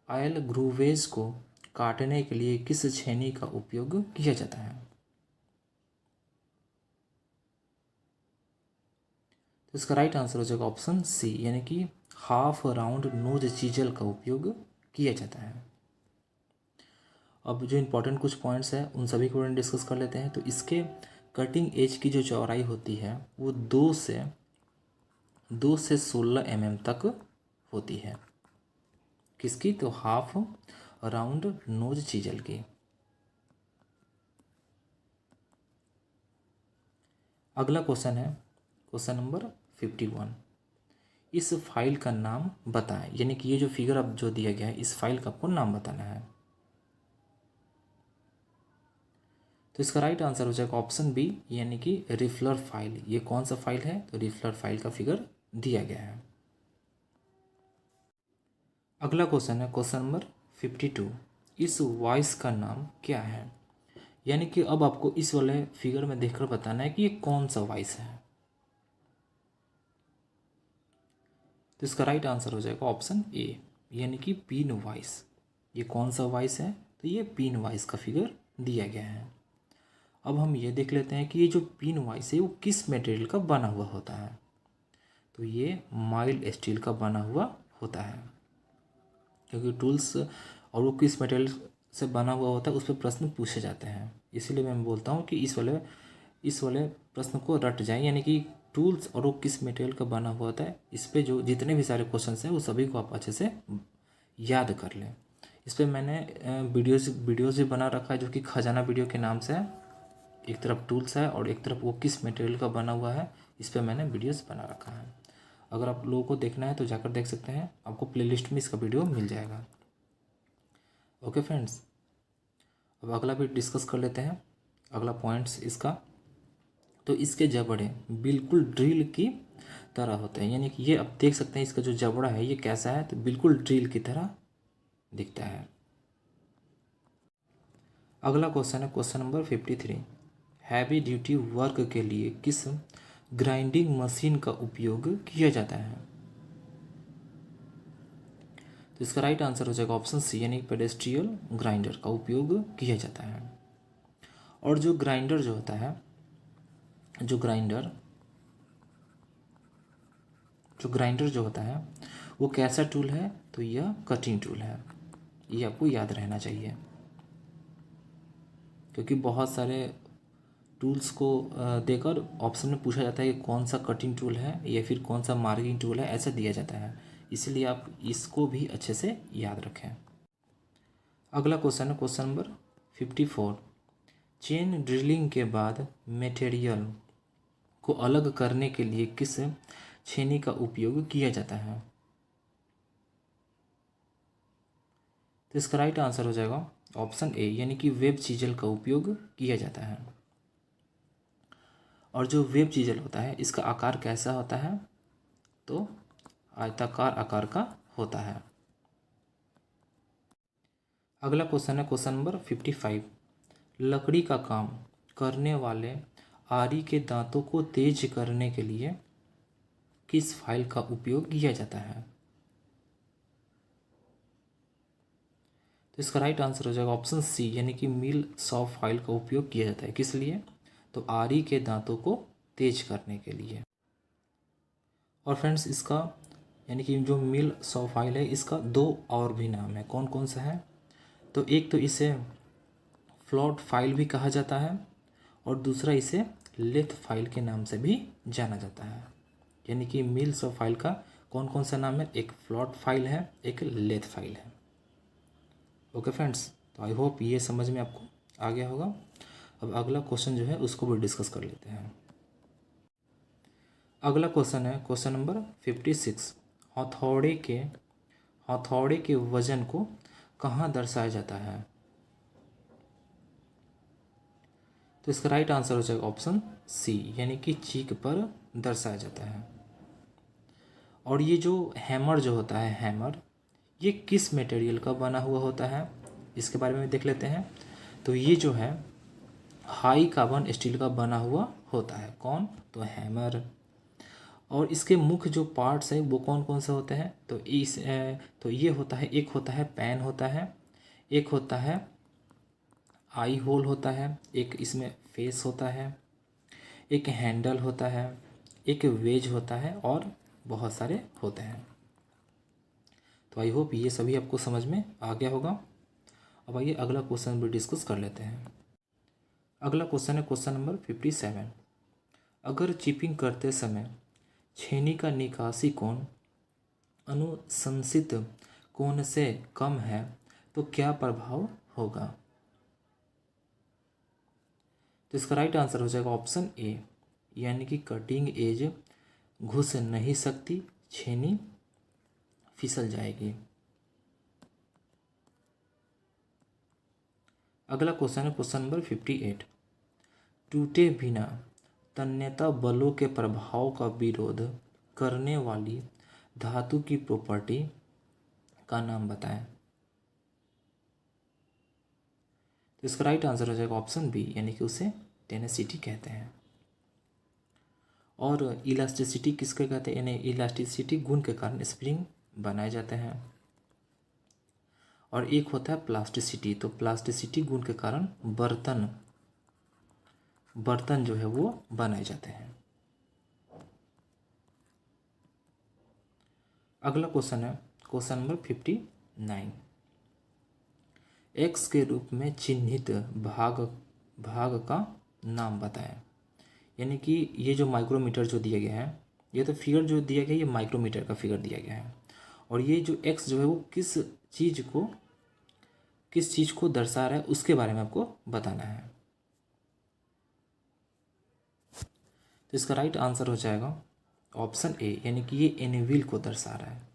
आयल ग्रूवेज को काटने के लिए किस छेनी का उपयोग किया जाता है? तो इसका राइट आंसर हो जाएगा ऑप्शन सी, यानी कि हाफ राउंड नोज चीजल का उपयोग किया जाता है। अब जो इम्पोर्टेंट कुछ पॉइंट्स हैं उन सभी को डिस्कस कर लेते हैं। तो इसके कटिंग एज की जो चौड़ाई होती है वो 2 से 16 mm तक होती है। किसकी? तो हाफ राउंड नोज चीजल की। अगला क्वेश्चन है क्वेश्चन नंबर 51। इस फाइल का नाम बताएं, यानी कि ये जो फिगर अब जो दिया गया है इस फाइल का आपको नाम बताना है। तो इसका राइट आंसर हो जाएगा ऑप्शन बी, यानी कि रिफलर फाइल। ये कौन सा फाइल है? तो रिफलर फाइल का फिगर दिया गया है। अगला क्वेश्चन है क्वेश्चन नंबर 52। इस वॉइस का नाम क्या है? यानी कि अब आपको इस वाले फिगर में देखकर बताना है कि ये कौन सा वॉइस है। तो इसका राइट आंसर हो जाएगा ऑप्शन ए, यानी कि पिन वॉइस। ये कौन सा वॉइस है? तो ये पिन वॉइस का फिगर दिया गया है। अब हम ये देख लेते हैं कि ये जो पिन वॉइस है वो किस मटेरियल का बना हुआ होता है। तो ये माइल्ड स्टील का बना हुआ होता है, क्योंकि टूल्स और वो किस मटेरियल से बना हुआ होता है उस पर प्रश्न पूछे जाते हैं। इसीलिए मैं बोलता हूँ कि इस वाले प्रश्न को रट जाए, यानी कि टूल्स और वो किस मटेरियल का बना हुआ होता है। इस पे जो जितने भी सारे क्वेश्चन हैं वो सभी को आप अच्छे से याद कर लें। इस पर मैंने वीडियोज़ भी बना रखा है जो कि खजाना वीडियो के नाम से है। एक तरफ टूल्स है और एक तरफ वो किस मटेरियल का बना हुआ है, इस पर मैंने वीडियोज़ बना रखा है। अगर आप लोगों को देखना है तो जाकर देख सकते हैं, आपको प्लेलिस्ट में इसका वीडियो मिल जाएगा। ओके फ्रेंड्स, अब अगला भी डिस्कस कर लेते हैं, अगला पॉइंट्स इसका। तो इसके जबड़े बिल्कुल ड्रिल की तरह होते हैं, यानी कि ये आप देख सकते हैं इसका जो जबड़ा है ये कैसा है? तो बिल्कुल ड्रिल की तरह दिखता है। अगला क्वेश्चन है question number 53। Heavy duty work के लिए किस ग्राइंडिंग मशीन का उपयोग किया जाता है? तो इसका राइट आंसर हो जाएगा ऑप्शन सी, यानी पेडेस्ट्रियल ग्राइंडर का उपयोग किया जाता है। और जो ग्राइंडर जो होता है, जो ग्राइंडर जो होता है वो कैसा टूल है? तो यह कटिंग टूल है। ये आपको याद रहना चाहिए, क्योंकि बहुत सारे टूल्स को देकर ऑप्शन में पूछा जाता है कि कौन सा कटिंग टूल है या फिर कौन सा मार्किंग टूल है, ऐसा दिया जाता है। इसलिए आप इसको भी अच्छे से याद रखें। अगला क्वेश्चन है क्वेश्चन नंबर 54। चेन ड्रिलिंग के बाद मटेरियल को अलग करने के लिए किस छेनी का उपयोग किया जाता है? तो इसका राइट आंसर हो जाएगा ऑप्शन ए, यानी कि वेब चीजल का उपयोग किया जाता है। और जो वेब चीजल होता है इसका आकार कैसा होता है? तो आयताकार आकार का होता है। अगला क्वेश्चन है क्वेश्चन नंबर 55। लकड़ी का काम करने वाले आरी के दांतों को तेज करने के लिए किस फाइल का उपयोग किया जाता है? तो इसका राइट आंसर हो जाएगा ऑप्शन सी, यानी कि मिल सॉ फाइल का उपयोग किया जाता है। किस लिए? तो आरी के दांतों को तेज करने के लिए। और फ्रेंड्स इसका यानी कि जो मिल सॉ फाइल है इसका दो और भी नाम है। कौन कौन सा है? तो एक तो इसे फ्लॉट फाइल भी कहा जाता है और दूसरा इसे लेथ फाइल के नाम से भी जाना जाता है। यानी कि मिल सॉ फाइल का कौन कौन सा नाम है? एक फ्लॉट फाइल है, एक लेथ फाइल है। ओके फ्रेंड्स, तो आई होप ये समझ में आपको आ गया होगा। अब अगला क्वेश्चन जो है उसको भी डिस्कस कर लेते हैं। अगला क्वेश्चन है क्वेश्चन नंबर 56। हथौड़े के वजन को कहाँ दर्शाया जाता है? तो इसका राइट आंसर हो जाएगा ऑप्शन सी, यानी कि चीक पर दर्शाया जाता है। और ये जो हैमर जो होता है, हैमर, ये किस मटेरियल का बना हुआ होता है इसके बारे में देख लेते हैं। तो ये जो है हाई कार्बन स्टील का बना हुआ होता है। कौन? तो हैमर। और इसके मुख्य जो पार्ट्स हैं वो कौन कौन से होते हैं? तो ये होता है, एक होता है पैन होता है, एक होता है आई होल होता है, एक इसमें फेस होता है, एक हैंडल होता है, एक वेज होता है और बहुत सारे होते हैं। तो आई होप ये सभी आपको समझ में आ गया होगा। अब आइए अगला क्वेश्चन भी डिस्कस कर लेते हैं। अगला क्वेश्चन है क्वेश्चन नंबर 57। अगर चिपिंग करते समय छेनी का निकासी कोण अनुशंसित कोण से कम है तो क्या प्रभाव होगा? तो इसका राइट आंसर हो जाएगा ऑप्शन ए, यानी कि कटिंग एज घुस नहीं सकती, छेनी फिसल जाएगी। अगला क्वेश्चन है क्वेश्चन नंबर 58। टूटे बिना तन्यता बलों के प्रभाव का विरोध करने वाली धातु की प्रॉपर्टी का नाम बताएं। तो इसका राइट आंसर हो जाएगा ऑप्शन बी, यानी कि उसे टेनेसिटी कहते हैं। और इलास्टिसिटी किसके कहते हैं? यानी इलास्टिसिटी गुण के कारण स्प्रिंग बनाए जाते हैं। और एक होता है प्लास्टिसिटी, तो प्लास्टिसिटी गुण के कारण बर्तन जो है वो बनाए जाते हैं। अगला क्वेश्चन है क्वेश्चन नंबर 59। एक्स के रूप में चिन्हित भाग का नाम बताएं। यानी कि ये जो माइक्रोमीटर जो दिया गया है, ये तो फिगर जो दिया गया है ये माइक्रोमीटर का फिगर दिया गया है। और ये जो एक्स जो है वो किस चीज़ को दर्शा रहा है उसके बारे में आपको बताना है। तो इसका राइट आंसर हो जाएगा ऑप्शन ए, यानी कि ये एनविल को दर्शा रहा है।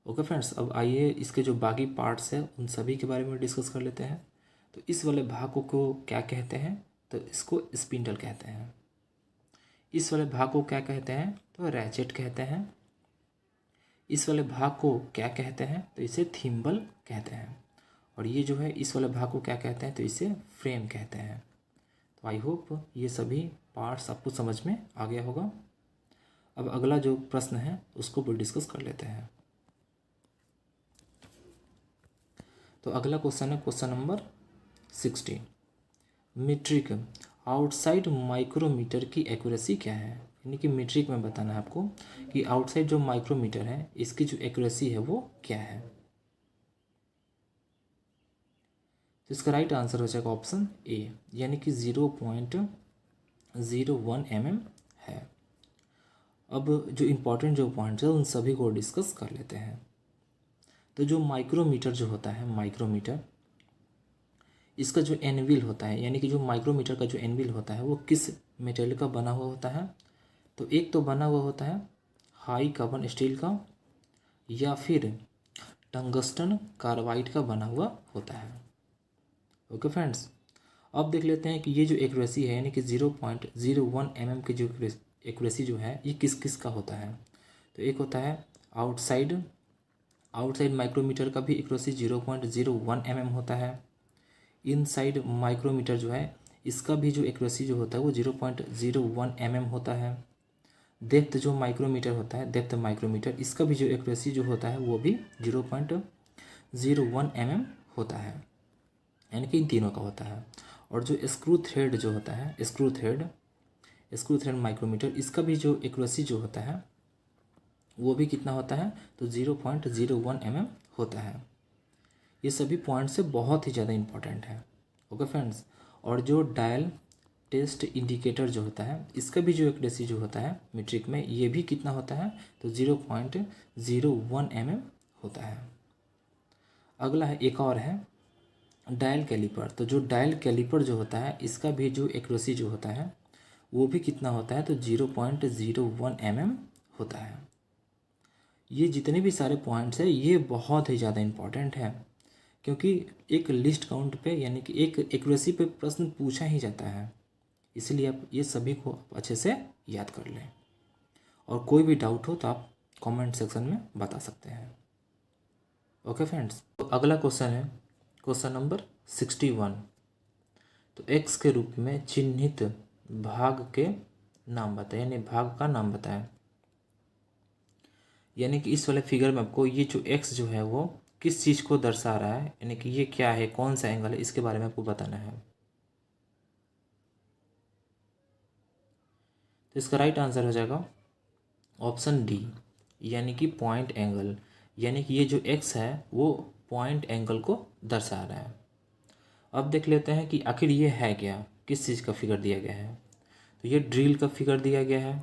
ओके फ्रेंड्स, अब आइए इसके जो बाकी पार्ट्स हैं उन सभी के बारे में डिस्कस कर लेते हैं। तो इस वाले भाग को क्या कहते हैं? तो इसको स्पिंडल कहते हैं। इस वाले भाग को क्या कहते हैं? तो रैचेट कहते हैं। इस वाले भाग को क्या कहते हैं? तो इसे थिम्बल कहते हैं। और ये जो है इस वाले भाग को क्या कहते हैं? तो इसे फ्रेम कहते हैं। तो आई होप ये सभी पार्ट्स आपको समझ में आ गया होगा। अब अगला जो प्रश्न है उसको भी डिस्कस कर लेते हैं। तो अगला क्वेश्चन है question number 60। Metric outside micrometer की एक्यूरेसी क्या है? यानी कि मीट्रिक में बताना है आपको कि आउटसाइड जो माइक्रोमीटर है इसकी जो एक्यूरेसी है वो क्या है। तो इसका राइट आंसर हो जाएगा ऑप्शन ए, यानी कि 0.01 mm है। अब जो इम्पोर्टेंट जो पॉइंट्स है उन सभी को डिस्कस कर लेते हैं। तो जो माइक्रोमीटर जो होता है, माइक्रोमीटर, इसका जो एनविल होता है, यानी कि जो माइक्रोमीटर का जो एनविल होता है वो किस मटेरियल का बना हुआ होता है? तो एक तो बना हुआ होता है हाई कार्बन स्टील का या फिर टंगस्टन कार्बाइड का बना हुआ होता है। ओके फ्रेंड्स, अब देख लेते हैं कि ये जो एक्यूरेसी है यानी कि 0.01 mm की जो एक्यूरेसी जो है ये किस किस का होता है? तो एक होता है आउटसाइड माइक्रोमीटर का भी एक्यूरेसी 0.01 mm होता है। इनसाइड माइक्रोमीटर जो है इसका भी जो एक्यूरेसी जो होता है वो 0.01 mm होता है। डेप्थ जो माइक्रोमीटर होता है, डेप्थ माइक्रोमीटर, इसका भी जो एक्यूरेसी जो होता है वो भी 0.01 mm होता है, यानी कि इन तीनों का होता है। और जो स्क्रू थ्रेड जो होता है, स्क्रू थ्रेड माइक्रोमीटर, इसका भी जो एक्यूरेसी जो होता है वो भी कितना होता है, तो 0.01 mm होता है। ये सभी पॉइंट से बहुत ही ज़्यादा इम्पोर्टेंट है। ओके फ्रेंड्स, और जो डायल टेस्ट इंडिकेटर जो होता है, इसका भी जो एक्यूरेसी जो होता है मीट्रिक में, ये भी कितना होता है, तो 0.01 mm होता है। अगला है, एक और है डायल कैलिपर। तो जो डायल कैलिपर जो होता है, इसका भी जो एक्यूरेसी जो होता है वो भी कितना होता है, तो 0.01 mm होता है। ये जितने भी सारे पॉइंट्स हैं ये बहुत ही ज़्यादा इम्पॉर्टेंट है, क्योंकि एक लिस्ट काउंट पे यानी कि एक एक्यूरेसी पे प्रश्न पूछा ही जाता है। इसलिए आप ये सभी को अच्छे से याद कर लें, और कोई भी डाउट हो तो आप कमेंट सेक्शन में बता सकते हैं। ओके फ्रेंड्स, तो अगला क्वेश्चन है क्वेश्चन नंबर 61। तो x के रूप में चिन्हित भाग के नाम बताएं, यानी भाग का नाम बताएं। यानी कि इस वाले फिगर में आपको ये जो x जो है वो किस चीज़ को दर्शा रहा है, यानी कि ये क्या है, कौन सा एंगल है, इसके बारे में आपको बताना है। तो इसका राइट आंसर हो जाएगा ऑप्शन डी, यानी कि पॉइंट एंगल। यानी कि ये जो x है वो पॉइंट एंगल को दर्शा रहा है। अब देख लेते हैं कि आखिर ये है क्या, किस चीज़ का फिगर दिया गया है। तो ये ड्रिल का फिगर दिया गया है।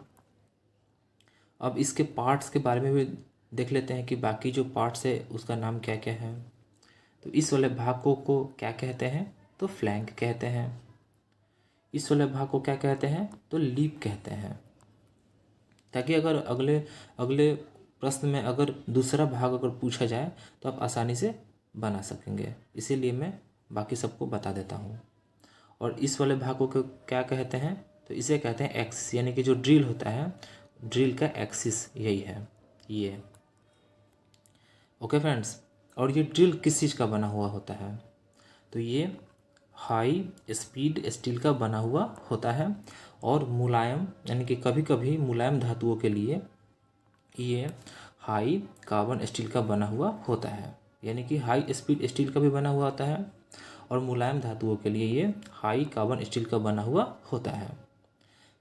अब इसके पार्ट्स के बारे में भी देख लेते हैं कि बाकी जो पार्ट्स है उसका नाम क्या क्या है। तो इस वाले भाग को क्या कहते हैं, तो फ्लैंक कहते हैं। इस वाले भाग को क्या कहते हैं, तो लीप कहते हैं। ताकि अगर अगले अगले प्रश्न में अगर दूसरा भाग अगर पूछा जाए तो आप आसानी से बना सकेंगे, इसीलिए मैं बाकी सबको बता देता हूँ। और इस वाले भाग को क्या कहते हैं, तो इसे कहते हैं एक्सिस, यानी कि जो ड्रिल होता है, ड्रिल का एक्सिस यही है ये। ओके फ्रेंड्स, और ये ड्रिल किस चीज़ का बना हुआ होता है, तो ये हाई स्पीड स्टील का बना हुआ होता है। और मुलायम, यानी कि कभी कभी मुलायम धातुओं के लिए ये हाई कार्बन स्टील का बना हुआ होता है। यानी कि हाई स्पीड स्टील का भी बना हुआ होता है, और मुलायम धातुओं के लिए ये हाई कार्बन स्टील का बना हुआ होता है।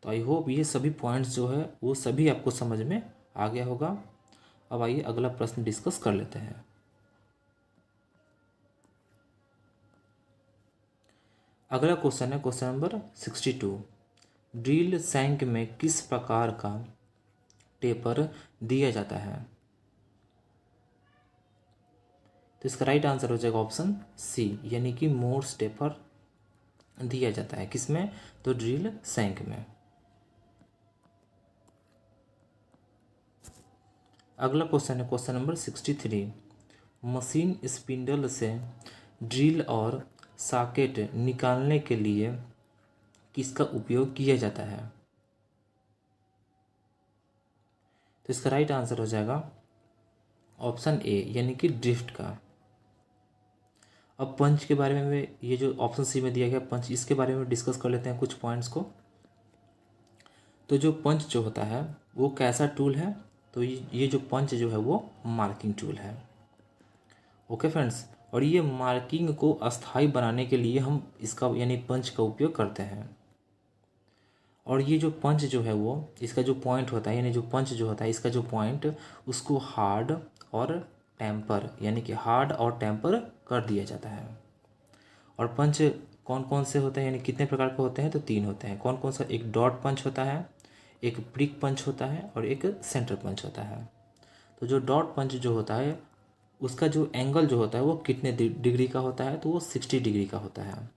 तो आई होप ये सभी पॉइंट्स जो है वो सभी आपको समझ में आ गया होगा। अब आइए अगला प्रश्न डिस्कस कर लेते हैं। अगला क्वेश्चन है क्वेश्चन नंबर 62। ड्रिल सैंक में किस प्रकार का टेपर दिया जाता है। तो इसका राइट आंसर हो जाएगा ऑप्शन सी, यानी कि मोर्स टेपर दिया जाता है किसमें, तो ड्रिल सैंक में। अगला क्वेश्चन है क्वेश्चन नंबर 63। मशीन स्पिंडल से ड्रिल और सॉकेट निकालने के लिए किसका उपयोग किया जाता है। तो इसका राइट आंसर हो जाएगा ऑप्शन ए, यानी कि ड्रिफ्ट का। अब पंच के बारे में ये जो ऑप्शन सी में दिया गया पंच, इसके बारे में डिस्कस कर लेते हैं कुछ पॉइंट्स को। तो जो पंच जो होता है वो कैसा टूल है, तो ये जो पंच जो है वो मार्किंग टूल है। ओके फ्रेंड्स, और ये मार्किंग को अस्थायी बनाने के लिए हम इसका यानी पंच का उपयोग करते हैं। और ये जो पंच जो है वो इसका जो पॉइंट होता है, यानी जो पंच जो होता है इसका जो पॉइंट, उसको हार्ड और टेम्पर, यानी कि हार्ड और टेम्पर कर दिया जाता है। और पंच कौन कौन से होते हैं, यानी कितने प्रकार के होते हैं, तो 3 होते हैं। कौन कौन सा, एक डॉट पंच होता है, एक प्रिक पंच होता है, और एक सेंटर पंच होता है। तो जो डॉट पंच जो होता है उसका जो एंगल जो होता है वो कितने डिग्री का होता है, तो वो 60 डिग्री का होता है।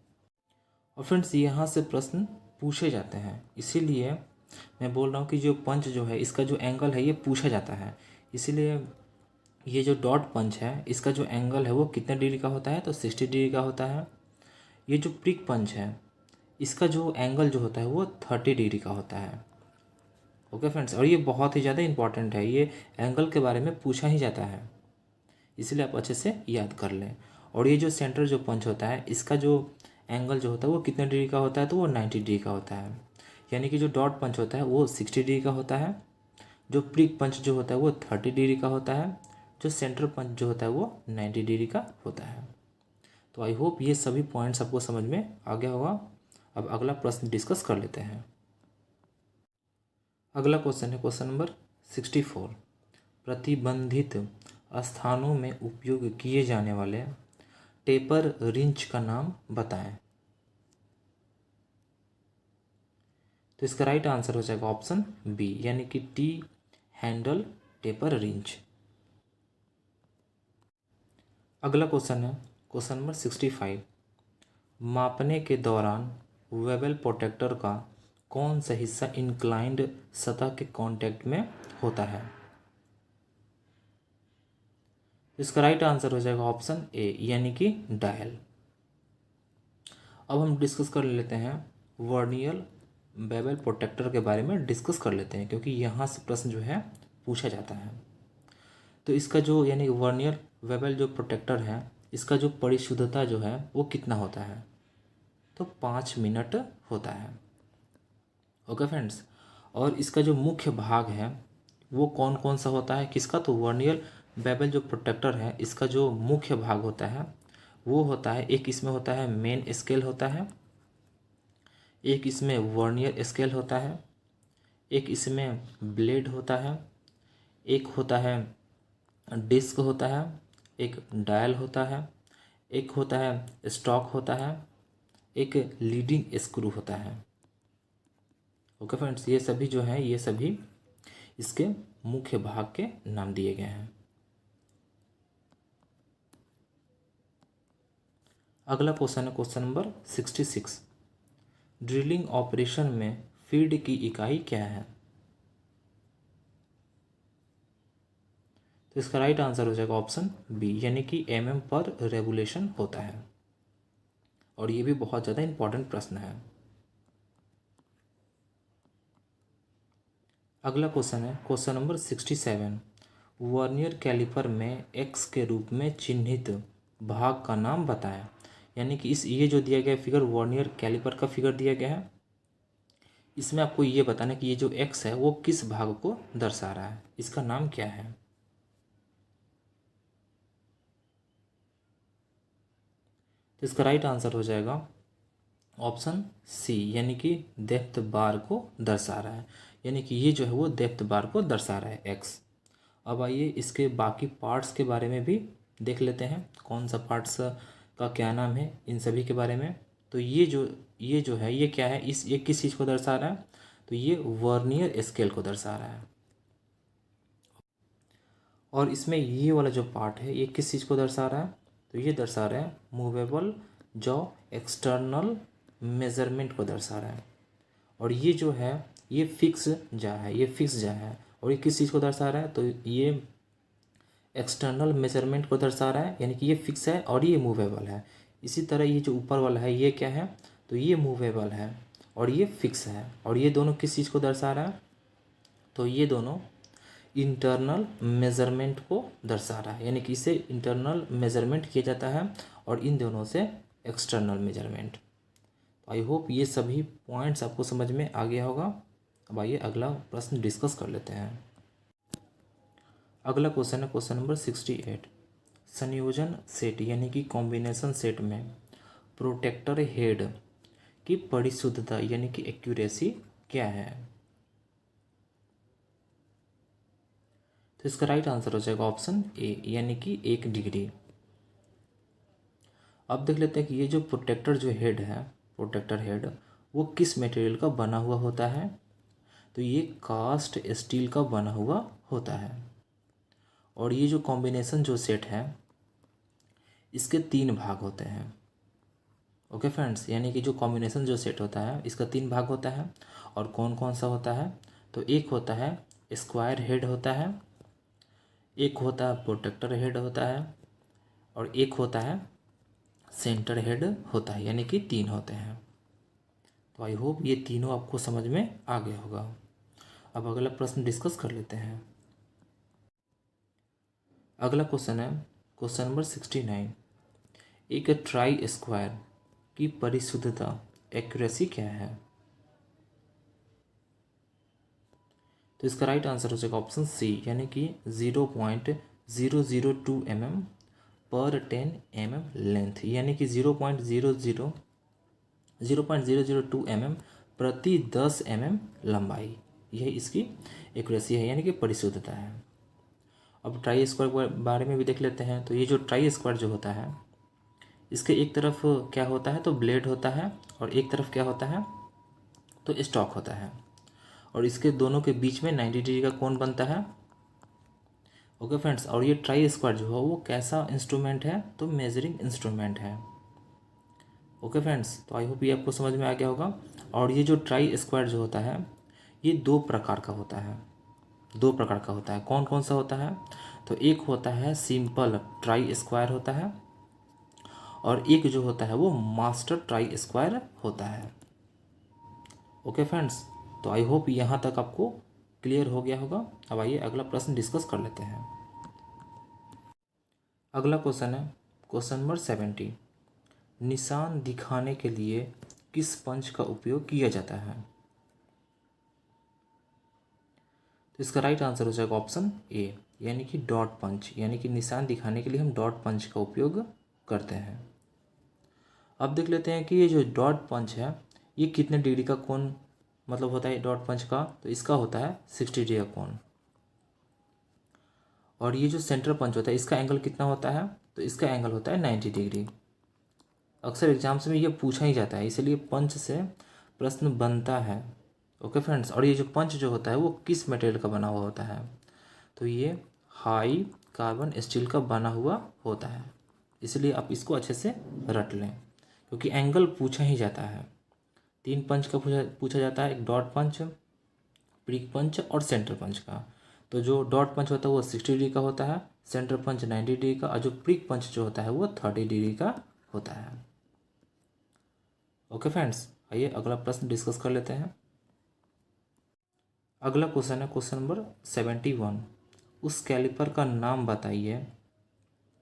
और फ्रेंड्स यहाँ से प्रश्न पूछे जाते हैं, इसीलिए मैं बोल रहा हूँ कि जो पंच जो है इसका जो एंगल है ये पूछा जाता है। इसीलिए ये जो डॉट पंच है इसका जो एंगल है वो कितने डिग्री का होता है, तो 60 डिग्री का होता है। ये जो प्रिक पंच है इसका जो एंगल जो होता है वो 30 डिग्री का होता है। ओके फ्रेंड्स, और ये बहुत ही ज़्यादा इंपॉर्टेंट है, ये एंगल के बारे में पूछा ही जाता है, इसलिए आप अच्छे से याद कर लें। और ये जो सेंटर जो पंच होता है इसका जो एंगल जो होता है वो कितने डिग्री का होता है, तो वो 90 डिग्री का होता है। यानी कि जो डॉट पंच होता है वो 60 डिग्री का होता है, जो प्रिक पंच जो होता है वो 30 डिग्री का होता है, जो सेंटर पंच जो होता है वो 90 डिग्री का होता है। तो आई होप ये सभी पॉइंट्स आपको समझ में आ गया होगा। अब अगला प्रश्न डिस्कस कर लेते हैं। अगला क्वेश्चन है क्वेश्चन नंबर 64। प्रतिबंधित स्थानों में उपयोग किए जाने वाले टेपर रिंच का नाम बताएं। तो इसका राइट आंसर हो जाएगा ऑप्शन बी, यानी कि टी हैंडल टेपर रिंच। अगला क्वेश्चन है क्वेश्चन नंबर 65। मापने के दौरान वेबल प्रोटेक्टर का कौन सा हिस्सा इंक्लाइंड सतह के कांटेक्ट में होता है? इसका राइट आंसर हो जाएगा ऑप्शन ए, यानी कि डायल। अब हम डिस्कस कर लेते हैं वर्नियर बेवल प्रोटेक्टर के बारे में डिस्कस कर लेते हैं, क्योंकि यहाँ से प्रश्न जो है पूछा जाता है। तो इसका जो यानी वर्नियर बेवल जो प्रोटेक्टर है, इसका जो परिशुद्धता जो है वो कितना होता है? तो 5 मिनट होता है। ओके फ्रेंड्स, और इसका जो मुख्य भाग है वो कौन कौन सा होता है किसका? तो वर्नियर बेवल जो प्रोटेक्टर है इसका जो मुख्य भाग होता है वो होता है, एक इसमें होता है मेन स्केल होता है, एक इसमें वर्नियर स्केल होता है, एक इसमें ब्लेड होता है, एक होता है डिस्क होता है, एक डायल होता है, एक होता है स्टॉक होता है, एक लीडिंग स्क्रू होता है। ओके फ्रेंड्स, ये सभी जो है ये सभी इसके मुख्य भाग के नाम दिए गए हैं। अगला क्वेश्चन है क्वेश्चन नंबर 66। ड्रिलिंग ऑपरेशन में फीड की इकाई क्या है? तो इसका राइट आंसर हो जाएगा ऑप्शन बी, यानी कि mm पर रेगुलेशन होता है। और ये भी बहुत ज़्यादा इंपॉर्टेंट प्रश्न है। अगला क्वेश्चन है क्वेश्चन नंबर 67। वर्नियर कैलिपर में एक्स के रूप में चिन्हित भाग का नाम बताएं। यानी कि ये जो दिया गया फिगर वर्नियर कैलिपर का फिगर दिया गया है, इसमें आपको ये बताना कि ये जो एक्स है वो किस भाग को दर्शा रहा है, इसका नाम क्या है? तो इसका राइट आंसर हो जाएगा ऑप्शन सी, यानी कि डेप्थ बार को दर्शा रहा है। यानी कि ये जो है वो डेप्थ बार को दर्शा रहा है एक्स। अब आइए इसके बाकी पार्ट्स के बारे में भी देख लेते हैं, कौन सा पार्ट्स का क्या नाम है इन सभी के बारे में। तो ये जो है ये क्या है, ये किस चीज़ को दर्शा रहा है? तो ये वर्नियर स्केल को दर्शा रहा है। और इसमें ये वाला जो पार्ट है ये किस चीज़ को दर्शा रहा है? तो ये दर्शा रहा है मूवेबल जॉ एक्सटर्नल मेजरमेंट को दर्शा रहा है। और ये जो है ये फिक्स जा है, ये फिक्स जा है। और ये किस चीज़ को दर्शा रहा है? तो ये एक्सटर्नल मेजरमेंट को दर्शा रहा है, यानी कि ये फिक्स है और ये मूवेबल है। इसी तरह ये जो ऊपर वाला है ये क्या है? तो ये मूवेबल है और ये फिक्स है। और ये दोनों किस चीज़ को दर्शा रहा है? तो ये दोनों इंटरनल मेजरमेंट को दर्शा रहा है, यानी कि इसे इंटरनल मेजरमेंट किया जाता है और इन दोनों से एक्सटर्नल मेजरमेंट। आई होप ये सभी पॉइंट्स आपको समझ में आ गया होगा। अब आइए अगला प्रश्न डिस्कस कर लेते हैं। अगला क्वेश्चन है क्वेश्चन नंबर 68। संयोजन सेट यानी कि कॉम्बिनेशन सेट में प्रोटेक्टर हेड की परिशुद्धता यानी कि एक्यूरेसी क्या है? तो इसका राइट आंसर हो जाएगा ऑप्शन ए, यानी कि 1 डिग्री। अब देख लेते हैं कि ये जो प्रोटेक्टर जो हेड है, प्रोटेक्टर हेड वो किस मटेरियल का बना हुआ होता है? तो ये कास्ट स्टील का बना हुआ होता है। और ये जो कॉम्बिनेशन जो सेट है इसके 3 भाग होते हैं। ओके फ्रेंड्स, यानी कि जो कॉम्बिनेशन जो सेट होता है इसका 3 भाग होता है। और कौन कौन सा होता है? तो एक होता है स्क्वायर हेड होता है, एक होता है प्रोटेक्टर हेड होता है, और एक होता है सेंटर हेड होता है, यानी कि 3 होते हैं। तो आई होप ये तीनों आपको समझ में आ गया होगा। अब अगला प्रश्न डिस्कस कर लेते हैं। अगला क्वेश्चन है क्वेश्चन नंबर 69। एक ट्राई स्क्वायर की परिशुद्धता एक्यूरेसी क्या है? तो इसका राइट आंसर हो जाएगा ऑप्शन सी, यानी कि 0.002 mm पर 10 mm लेंथ, यानी कि 0.002 mm प्रति 10 mm लंबाई, यह इसकी एक्यूरेसी है, यानी कि परिशुद्धता है। अब ट्राई स्क्वायर के बारे में भी देख लेते हैं। तो ये जो ट्राई स्क्वायर जो होता है, इसके एक तरफ क्या होता है, तो ब्लेड होता है, और एक तरफ क्या होता है, तो स्टॉक होता है, और इसके दोनों के बीच में 90 डिग्री का कोण बनता है। ओके फ्रेंड्स, और ये ट्राई स्क्वायर जो है वो कैसा इंस्ट्रूमेंट है, तो मेजरिंग इंस्ट्रूमेंट है। ओके फ्रेंड्स, तो आई होप ये आपको समझ में आ गया होगा। और ये जो ट्राई स्क्वायर जो होता है, ये दो प्रकार का होता है। दो प्रकार का होता है। कौन कौन सा होता है, तो एक होता है सिंपल ट्राई स्क्वायर होता है, और एक जो होता है वो मास्टर ट्राई स्क्वायर होता है। ओके फ्रेंड्स, तो आई होप यहाँ तक आपको क्लियर हो गया होगा। अब आइए अगला प्रश्न डिस्कस कर लेते हैं। अगला क्वेश्चन है क्वेश्चन नंबर 70। निशान दिखाने के लिए किस पंच का उपयोग किया जाता है। तो इसका राइट आंसर हो जाएगा ऑप्शन ए, यानी कि डॉट पंच, यानी कि निशान दिखाने के लिए हम डॉट पंच का उपयोग करते हैं। अब देख लेते हैं कि ये जो डॉट पंच है ये कितने डिग्री का कोण मतलब होता है डॉट पंच का, तो इसका होता है 60 डिग्री का कोण। और ये जो सेंटर पंच होता है इसका एंगल कितना होता है, तो इसका एंगल होता है 90 डिग्री। अक्सर एग्जाम्स में ये पूछा ही जाता है, इसलिए पंच से प्रश्न बनता है। ओके फ्रेंड्स, और ये जो पंच जो होता है वो किस मटेरियल का बना हुआ होता है, तो ये हाई कार्बन स्टील का बना हुआ होता है। इसलिए आप इसको अच्छे से रट लें, क्योंकि एंगल पूछा ही जाता है। तीन पंच का पूछा जाता है, एक डॉट पंच, प्रिक पंच और सेंटर पंच का। तो जो डॉट पंच होता है वो 60 डिग्री का होता है, सेंटर पंच 90 डिग्री का, और जो प्रिक पंच जो होता है वो 30 डिग्री का होता है। ओके फ्रेंड्स, आइए अगला प्रश्न डिस्कस कर लेते हैं। अगला क्वेश्चन है क्वेश्चन नंबर 71। उस कैलिपर का नाम बताइए,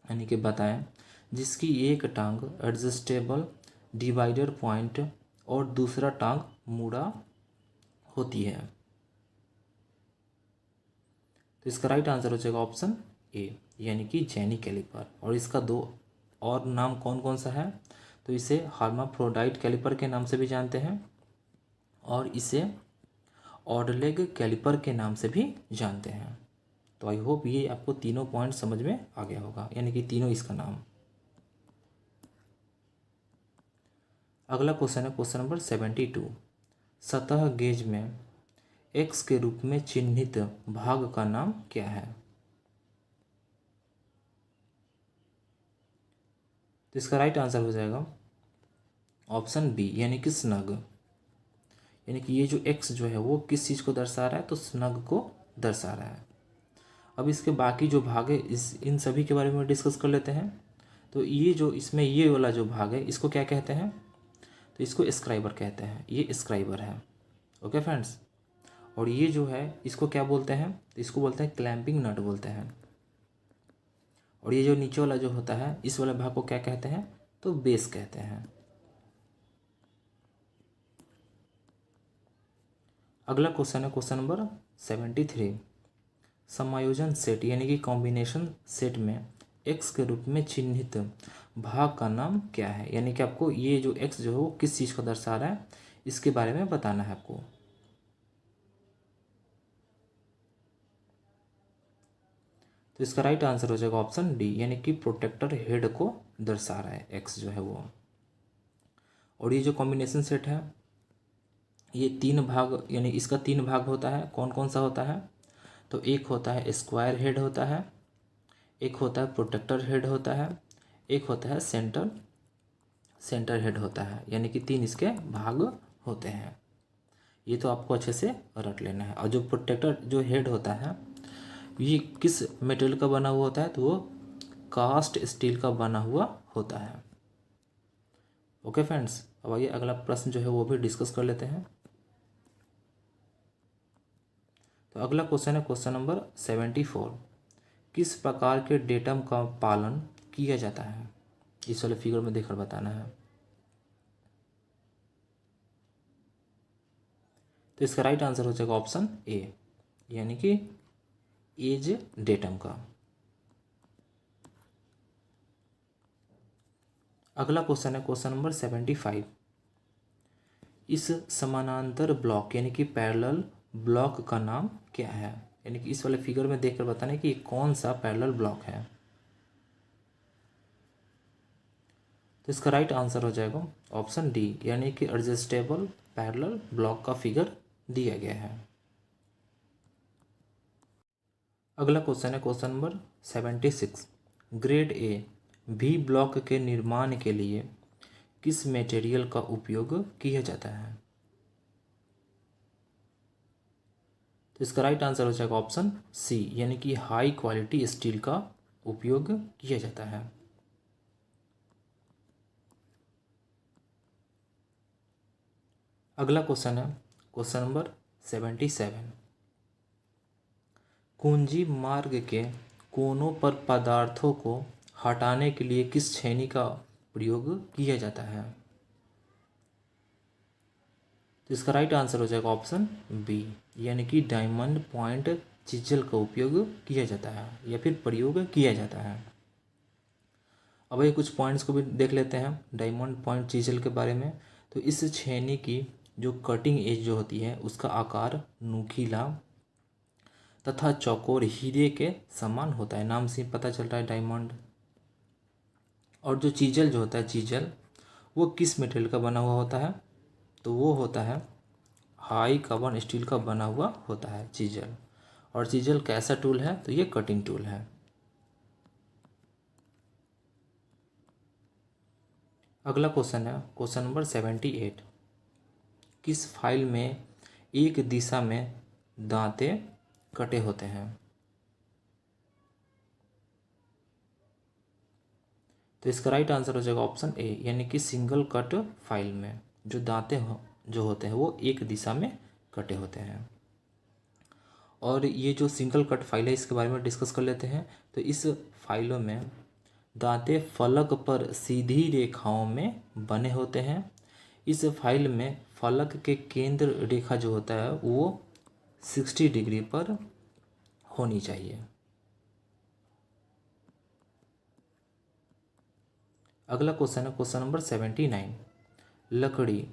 यानी कि बताएं जिसकी एक टांग एडजस्टेबल डिवाइडर पॉइंट और दूसरा टांग मुड़ा होती है। तो इसका राइट आंसर हो जाएगा ऑप्शन ए, यानी कि जेनी कैलिपर। और इसका दो और नाम कौन कौन सा है, तो इसे हर्माफ्रोडाइट कैलिपर के नाम से भी जानते हैं, और इसे ऑडलेग कैलिपर के नाम से भी जानते हैं। तो आई होप ये आपको तीनों पॉइंट समझ में आ गया होगा, यानी कि तीनों इसका नाम। अगला क्वेश्चन है क्वेश्चन नंबर 72। सतह गेज में एक्स के रूप में चिन्हित भाग का नाम क्या है। तो इसका राइट आंसर हो जाएगा ऑप्शन बी, यानी कि स्नग। यानी कि ये जो एक्स जो है वो किस चीज़ को दर्शा रहा है, तो स्नग को दर्शा रहा है। अब इसके बाकी जो भाग है इन सभी के बारे में डिस्कस कर लेते हैं। तो ये जो इसमें ये वाला जो भाग है इसको क्या कहते हैं, तो इसको स्क्राइबर कहते हैं, ये स्क्राइबर है। ओके फ्रेंड्स, और ये जो है इसको क्या बोलते हैं, तो इसको बोलते हैं क्लैंपिंग नट बोलते हैं। और ये जो नीचे वाला जो होता है इस वाले भाग को क्या कहते हैं, तो बेस कहते हैं। अगला क्वेश्चन है क्वेश्चन नंबर 73। समायोजन सेट यानी कि कॉम्बिनेशन सेट में एक्स के रूप में चिन्हित भाग का नाम क्या है, यानी कि आपको ये जो एक्स जो है वो किस चीज़ को दर्शा रहा है इसके बारे में बताना है आपको। तो इसका राइट आंसर हो जाएगा ऑप्शन डी, यानी कि प्रोटेक्टर हेड को दर्शा रहा है एक्स जो है वो। और ये जो कॉम्बिनेशन सेट है ये तीन भाग, यानी इसका तीन भाग होता है। कौन कौन सा होता है, तो एक होता है स्क्वायर हेड होता है, एक होता है प्रोटेक्टर हेड होता है, एक होता है सेंटर हेड होता है, यानी कि तीन इसके भाग होते हैं। ये तो आपको अच्छे से रट लेना है। और जो प्रोटेक्टर जो हेड होता है ये किस मटेरियल का बना हुआ होता है, तो वो कास्ट स्टील का बना हुआ होता है। ओके फ्रेंड्स, अब आइए अगला प्रश्न जो है वो भी डिस्कस कर लेते हैं। तो अगला क्वेश्चन है क्वेश्चन नंबर 74। किस प्रकार के डेटम का पालन किया जाता है, इस वाले फिगर में देखकर बताना है। तो इसका राइट आंसर हो जाएगा ऑप्शन ए, यानी कि एज डेटम का। अगला क्वेश्चन है क्वेश्चन नंबर 75। इस समानांतर ब्लॉक यानी कि पैरेलल ब्लॉक का नाम क्या है, यानी कि इस वाले फिगर में देखकर बताना है कि कौन सा पैरेलल ब्लॉक है। तो इसका राइट आंसर हो जाएगा ऑप्शन डी, यानी कि एडजस्टेबल पैरेलल ब्लॉक का फिगर दिया गया है। अगला क्वेश्चन है क्वेश्चन नंबर 76। ग्रेड ए भी ब्लॉक के निर्माण के लिए किस मटेरियल का उपयोग किया जाता है? तो इसका राइट आंसर हो जाएगा ऑप्शन सी, यानी कि हाई क्वालिटी स्टील का उपयोग किया जाता है। अगला क्वेश्चन है क्वेश्चन नंबर 77। कुंजी मार्ग के कोनों पर पदार्थों को हटाने के लिए किस छेनी का प्रयोग किया जाता है? तो इसका राइट आंसर हो जाएगा ऑप्शन बी, यानी कि डायमंड पॉइंट चिजल का उपयोग किया जाता है या फिर प्रयोग किया जाता है। अब ये कुछ पॉइंट्स को भी देख लेते हैं डायमंड पॉइंट चिजल के बारे में। तो इस छेनी की जो कटिंग एज जो होती है उसका आकार नुकीला तथा चौकोर हीरे के समान होता है, नाम से पता चल रहा है डायमंड। और जो चीजल जो होता है चीजल, वो किस मटेरियल का बना हुआ होता है? तो वो होता है हाई कार्बन स्टील का बना हुआ होता है चीजल। और चीजल कैसा टूल है? तो ये कटिंग टूल है। अगला क्वेश्चन है क्वेश्चन नंबर 78। किस फाइल में एक दिशा में दांते कटे होते हैं? तो इसका राइट आंसर हो जाएगा ऑप्शन ए, यानी कि सिंगल कट फाइल में जो दांते जो होते हैं वो एक दिशा में कटे होते हैं। और ये जो सिंगल कट फाइल है इसके बारे में डिस्कस कर लेते हैं। तो इस फाइलों में दांते फलक पर सीधी रेखाओं में बने होते हैं। इस फाइल में फलक के केंद्र रेखा जो होता है वो 60 डिग्री पर होनी चाहिए। अगला क्वेश्चन है क्वेश्चन नंबर 79। लकड़ी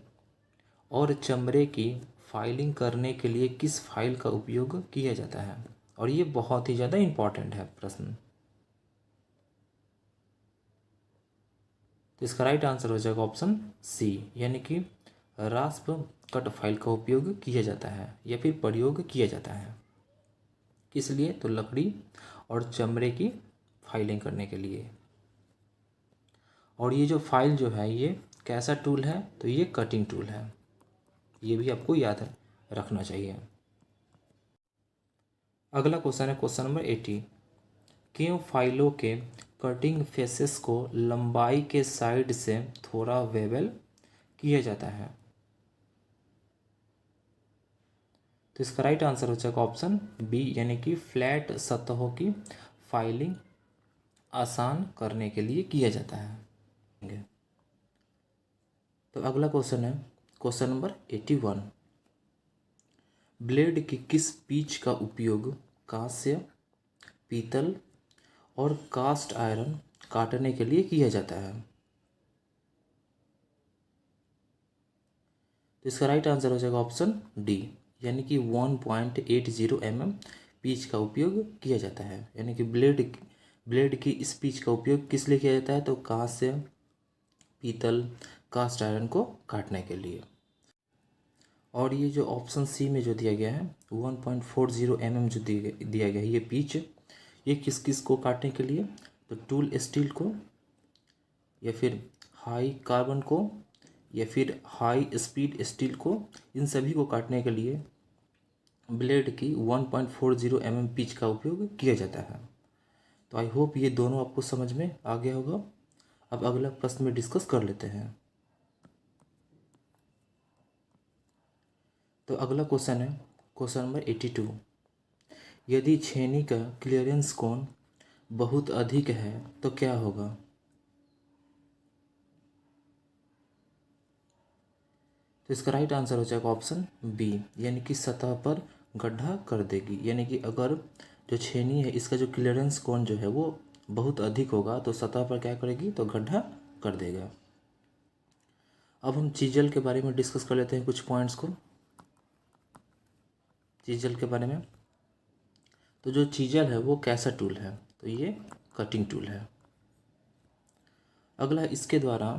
और चमड़े की फाइलिंग करने के लिए किस फाइल का उपयोग किया जाता है? और ये बहुत ही ज़्यादा इम्पॉर्टेंट है प्रश्न। तो इसका राइट आंसर हो जाएगा ऑप्शन सी, यानी कि रास्प कट फाइल का उपयोग किया जाता है या फिर प्रयोग किया जाता है। किस लिए? तो लकड़ी और चमड़े की फाइलिंग करने के लिए। और ये जो फाइल जो है ये कैसा टूल है? तो ये कटिंग टूल है। ये भी आपको याद रखना चाहिए। अगला क्वेश्चन है क्वेश्चन नंबर 80। क्यों फाइलों के कटिंग फेसेस को लंबाई के साइड से थोड़ा बेवल किया जाता है? तो इसका राइट आंसर हो जाएगा ऑप्शन बी, यानी कि फ्लैट सतहों की फाइलिंग आसान करने के लिए किया जाता है। तो अगला क्वेश्चन है क्वेश्चन नंबर 81। ब्लेड की किस पीच का उपयोग कांस्य, पीतल और कास्ट आयरन काटने के लिए किया जाता है? तो इसका राइट आंसर हो जाएगा ऑप्शन डी, यानी कि 1.80 mm पीच का उपयोग किया जाता है। यानी कि ब्लेड की इस पीच का उपयोग किस लिए किया जाता है? तो कांस्य, पीतल, कास्ट आयरन को काटने के लिए। और ये जो ऑप्शन सी में जो दिया गया है 1.40 mm जो दिया गया है ये पीच, ये किस किस को काटने के लिए? तो टूल स्टील को या फिर हाई कार्बन को या फिर हाई स्पीड स्टील को, इन सभी को काटने के लिए ब्लेड की 1.40 mm पिच का उपयोग किया जाता है। तो आई होप ये दोनों आपको समझ में आ गया होगा। अब अगला प्रश्न में डिस्कस कर लेते हैं। तो अगला क्वेश्चन है क्वेश्चन नंबर 82। यदि छेनी का क्लियरेंस कोण बहुत अधिक है तो क्या होगा? तो इसका राइट आंसर हो जाएगा ऑप्शन बी, यानी कि सतह पर गड्ढा कर देगी। यानी कि अगर जो छेनी है इसका जो क्लियरेंस कोण जो है वो बहुत अधिक होगा तो सतह पर क्या करेगी? तो गड्ढा कर देगा। अब हम चीजल के बारे में डिस्कस कर लेते हैं कुछ पॉइंट्स को। चीजल के बारे में तो जो चीजल है वो कैसा टूल है, तो ये कटिंग टूल है। अगला, इसके द्वारा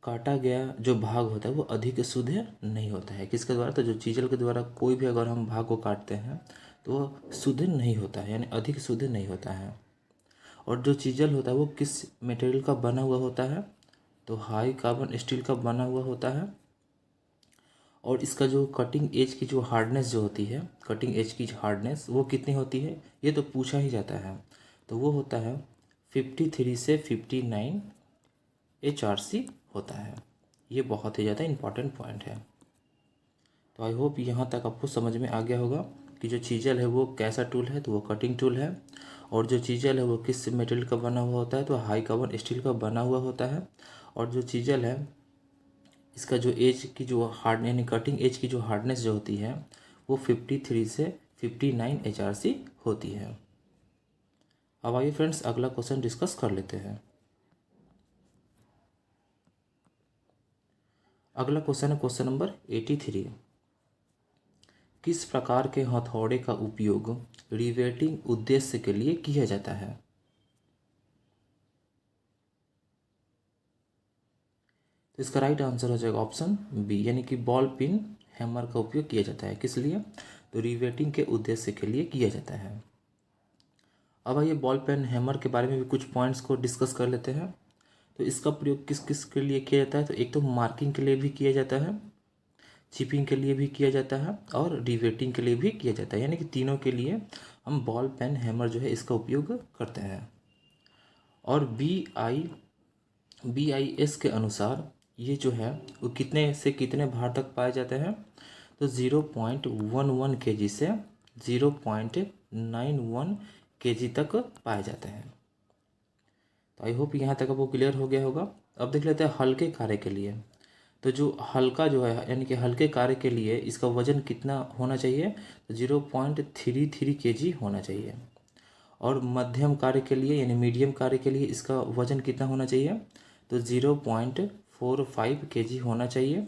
काटा गया जो भाग होता है वो अधिक शुद्ध नहीं होता है। किसके द्वारा, तो जो चीजल के द्वारा कोई भी अगर हम भाग को काटते हैं तो वो शुद्ध नहीं होता है, यानी अधिक शुद्ध नहीं होता है। और जो चीजल होता है वो किस मटेरियल का बना हुआ होता है, तो हाई कार्बन स्टील का बना हुआ होता है। और इसका जो कटिंग एज की जो हार्डनेस जो होती है, कटिंग एज की हार्डनेस वो कितनी होती है, ये तो पूछा ही जाता है। तो वो होता है 53 से 59 HRC होता है। ये बहुत ही ज़्यादा इम्पॉर्टेंट पॉइंट है। तो आई होप यहाँ तक आपको समझ में आ गया होगा कि जो चीजल है वो कैसा टूल है, तो वो कटिंग टूल है। और जो चीजल है वो किस मटेरियल का बना हुआ होता है, तो हाई कार्बन स्टील का बना हुआ होता है। और जो चीजल है इसका जो एज की जो हार्ड यानी कटिंग एज की जो हार्डनेस जो होती है वो 53 से 59 HRC होती है। अब आइए फ्रेंड्स अगला क्वेश्चन डिस्कस कर लेते हैं। अगला क्वेश्चन है क्वेश्चन नंबर 83। किस प्रकार के हथौड़े का उपयोग रिवेटिंग उद्देश्य के लिए किया जाता है, तो इसका राइट आंसर हो जाएगा ऑप्शन बी, यानी कि बॉल पिन हैमर का उपयोग किया जाता है। किस लिए, तो रिवेटिंग के उद्देश्य के लिए किया जाता है। अब आइए बॉल पेन हैमर के बारे में भी कुछ पॉइंट्स को डिस्कस कर लेते हैं। तो इसका प्रयोग किस किस के लिए किया जाता है, तो एक तो मार्किंग के लिए भी किया जाता है, चिपिंग के लिए भी किया जाता है और रिवेटिंग के लिए भी किया जाता है, यानी कि तीनों के लिए हम बॉल पेन हैमर जो है इसका उपयोग करते हैं। और BIS के अनुसार ये जो है वो कितने से कितने भार तक पाए जाते हैं, तो 0.11 kg से 0.91 kg तक पाए जाते हैं। तो आई होप यहाँ तक आपको क्लियर हो गया होगा। अब देख लेते हैं हल्के कार्य के लिए। तो जो हल्का जो है यानी कि हल्के कार्य के लिए इसका वजन कितना होना चाहिए, तो 0.33 kg होना चाहिए। और मध्यम कार्य के लिए यानी मीडियम कार्य के लिए इसका वजन कितना होना चाहिए, तो 0.45 kg होना चाहिए।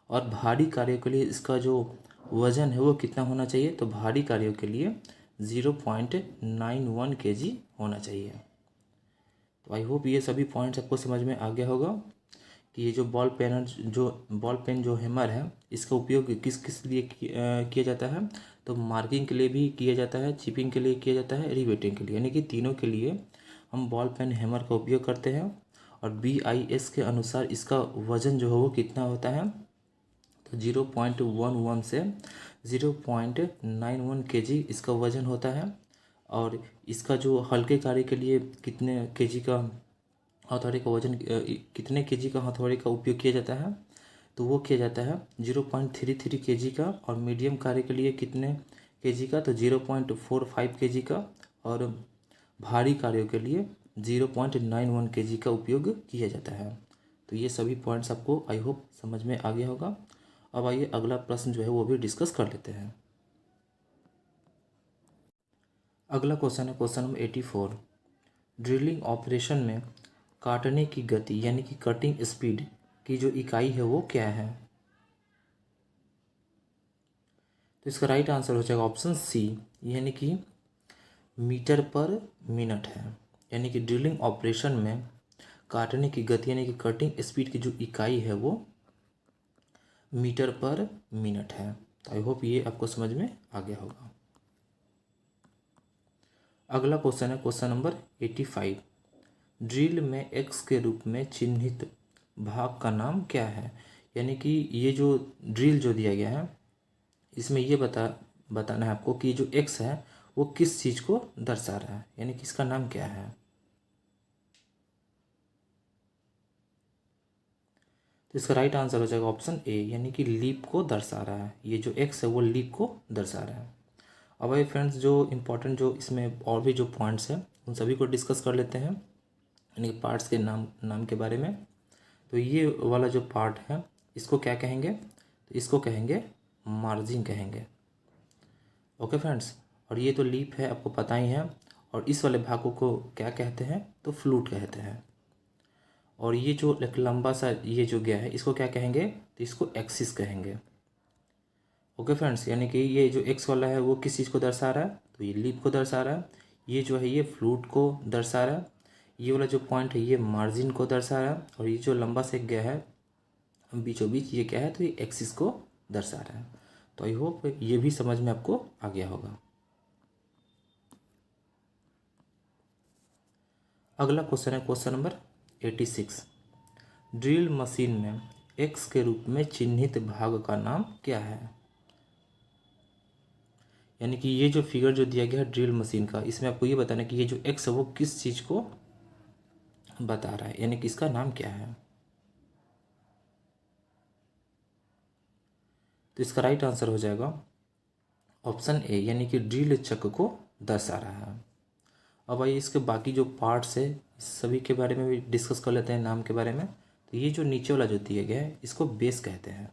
और भारी कार्यों के लिए इसका जो वजन है वो कितना होना चाहिए, तो भारी कार्यों के लिए 0.91 kg होना चाहिए। तो आई होप ये सभी पॉइंट्स आपको समझ में आ गया होगा कि ये जो बॉल पेन जो हैमर है इसका उपयोग किस किस लिए किया जाता है, तो मार्किंग के लिए भी किया जाता है, चिपिंग के लिए किया जाता है, रिवेटिंग के लिए, यानी कि तीनों के लिए हम बॉल पेन हैमर का उपयोग करते हैं। और BIS के अनुसार इसका वजन जो है वो कितना होता है, तो 0.11 से 0.91 kg इसका वजन होता है। और इसका जो हल्के कार्य के लिए कितने केजी का हथौड़े का वजन कितने केजी का हथौड़े का उपयोग किया जाता है, तो वो किया जाता है 0.33 kg का। और मीडियम कार्य के लिए कितने केजी का, तो 0.45 kg का। और भारी कार्यों के लिए 0.91 kg का उपयोग किया जाता है। तो ये सभी पॉइंट्स आपको आई होप समझ में आ गया होगा। अब आइए अगला प्रश्न जो है वो भी डिस्कस कर लेते हैं। अगला क्वेश्चन है क्वेश्चन नंबर 84। ड्रिलिंग ऑपरेशन में काटने की गति यानी कि कटिंग स्पीड की जो इकाई है वो क्या है, तो इसका राइट आंसर हो जाएगा ऑप्शन सी, यानी कि मीटर पर मिनट है। यानी कि ड्रिलिंग ऑपरेशन में काटने की गति यानी कि कटिंग स्पीड की जो इकाई है वो मीटर पर मिनट है। तो आई होप ये आपको समझ में आ गया होगा। अगला क्वेश्चन है क्वेश्चन नंबर 85। ड्रिल में एक्स के रूप में चिन्हित भाग का नाम क्या है, यानी कि ये जो ड्रिल जो दिया गया है इसमें ये बताना है आपको कि जो एक्स है वो किस चीज़ को दर्शा रहा है, यानी कि इसका नाम क्या है। तो इसका राइट आंसर हो जाएगा ऑप्शन ए, यानी कि लीप को दर्शा रहा है। ये जो एक्स है वो लीप को दर्शा रहा है। अब भाई फ्रेंड्स जो इम्पोर्टेंट जो इसमें और भी जो पॉइंट्स हैं उन सभी को डिस्कस कर लेते हैं, यानी कि पार्ट्स के नाम के बारे में। तो ये वाला जो पार्ट है इसको क्या कहेंगे, तो इसको कहेंगे मार्जिन कहेंगे। ओके फ्रेंड्स, और ये तो लीप है आपको पता ही है। और इस वाले भागों को क्या कहते हैं, तो फ्लूट कहते हैं। और ये जो एक लंबा सा ये जो गया है इसको क्या कहेंगे, तो इसको एक्सिस कहेंगे। ओके फ्रेंड्स, यानी कि ये जो एक्स वाला है वो किस चीज़ को दर्शा रहा है, तो ये लीप को दर्शा रहा है। ये जो है ये फ्लूट को दर्शा रहा है। ये वाला जो पॉइंट है ये मार्जिन को दर्शा रहा है। और ये जो लंबा सेक गया है बीचों बीच, ये क्या है, तो ये एक्सिस को दर्शा रहा है। तो आई होप ये भी समझ में आपको आ गया होगा। अगला क्वेश्चन है क्वेश्चन नंबर 86। ड्रिल मशीन में एक्स के रूप में चिन्हित भाग का नाम क्या है। यानी कि ये जो फिगर जो दिया गया है ड्रिल मशीन का, इसमें आपको ये बताना है कि ये जो एक्स है वो किस चीज़ को बता रहा है, यानी कि इसका नाम क्या है। तो इसका राइट आंसर हो जाएगा ऑप्शन ए, यानी कि ड्रिल चक्र को दर्शा रहा है। अब आइए इसके बाकी जो पार्ट्स है सभी के बारे में भी डिस्कस कर लेते हैं, नाम के बारे में। तो ये जो नीचे वाला जो दिया गया है इसको बेस कहते हैं।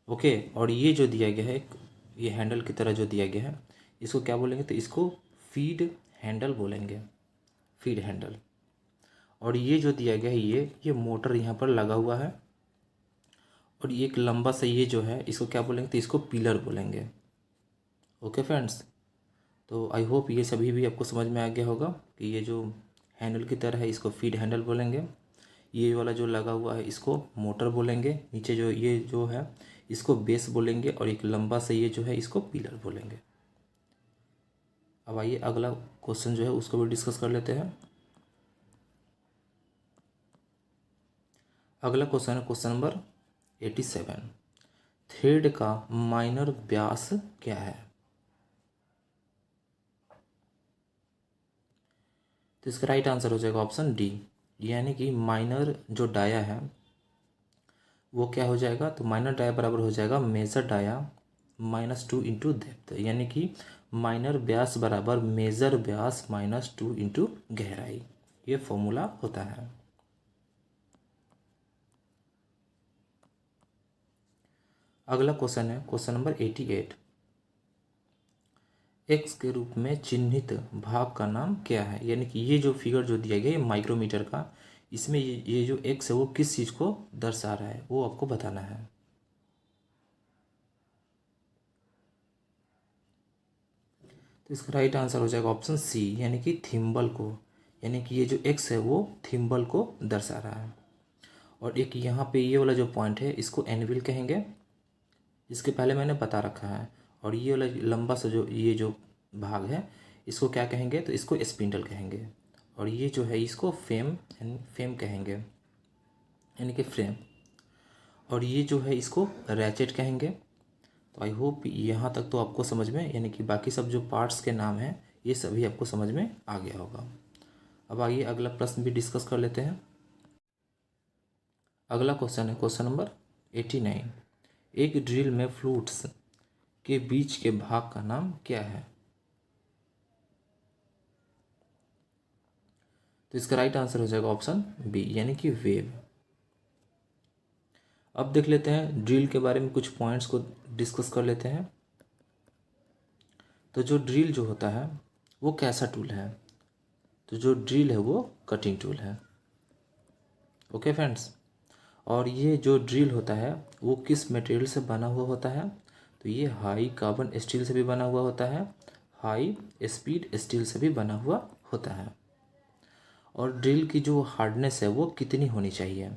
ओके, और ये जो दिया गया है ये हैंडल की तरह जो दिया गया है इसको क्या बोलेंगे, तो इसको फीड हैंडल बोलेंगे, फीड हैंडल। और ये जो दिया गया है ये मोटर यहाँ पर लगा हुआ है। और ये एक लंबा सा ये जो है इसको क्या बोलेंगे, तो इसको पिलर बोलेंगे। ओके फ्रेंड्स, तो आई होप ये सभी भी आपको समझ में आ गया होगा कि ये जो हैंडल की तरह है इसको फीड हैंडल बोलेंगे। ये वाला जो लगा हुआ है इसको मोटर बोलेंगे। नीचे जो ये जो है इसको बेस बोलेंगे। और एक लंबा सा ये जो है इसको पिलर बोलेंगे। अब आइए अगला क्वेश्चन जो है उसको भी डिस्कस कर लेते हैं। अगला क्वेश्चन है क्वेश्चन नंबर 87। थ्रेड का माइनर व्यास क्या है। तो इसका राइट आंसर हो जाएगा ऑप्शन डी, यानी कि माइनर जो डाया है वो क्या हो जाएगा, तो माइनर डाया बराबर हो जाएगा मेजर डाया -2 इंटू डेप्थ। यानी कि माइनर व्यास बराबर मेजर व्यास -2 इंटू गहराई, ये फॉर्मूला होता है। अगला क्वेश्चन है क्वेश्चन नंबर 88। एक्स के रूप में चिन्हित भाग का नाम क्या है। यानी कि ये जो फिगर जो दिया गया है माइक्रोमीटर का, इसमें ये जो एक्स है वो किस चीज़ को दर्शा रहा है वो आपको बताना है। तो इसका राइट आंसर हो जाएगा ऑप्शन सी, यानी कि थिम्बल को। यानी कि ये जो एक्स है वो थिम्बल को दर्शा रहा है। और एक यहाँ पे ये वाला जो पॉइंट है इसको एनविल कहेंगे, इसके पहले मैंने बता रखा है। और ये वाला लंबा सा जो ये जो भाग है इसको क्या कहेंगे, तो इसको स्पिंडल कहेंगे। और ये जो है इसको फेम फेम कहेंगे, यानी कि फ्रेम। और ये जो है इसको रैचेट कहेंगे। तो आई होप यहाँ तक तो आपको समझ में, यानी कि बाकी सब जो पार्ट्स के नाम हैं ये सभी आपको समझ में आ गया होगा। अब आइए अगला प्रश्न भी डिस्कस कर लेते हैं। अगला क्वेश्चन है क्वेश्चन नंबर 89। एक ड्रिल में फ्लूट्स के बीच के भाग का नाम क्या है। तो इसका राइट आंसर हो जाएगा ऑप्शन बी, यानी कि वेव। अब देख लेते हैं ड्रिल के बारे में, कुछ पॉइंट्स को डिस्कस कर लेते हैं। तो जो ड्रिल जो होता है वो कैसा टूल है, तो जो ड्रिल है वो कटिंग टूल है। ओके फ्रेंड्स, और ये जो ड्रिल होता है वो किस मटेरियल से बना हुआ होता है, तो ये हाई कार्बन स्टील से भी बना हुआ होता है, हाई स्पीड स्टील से भी बना हुआ होता है। और ड्रिल की जो हार्डनेस है वो कितनी होनी चाहिए,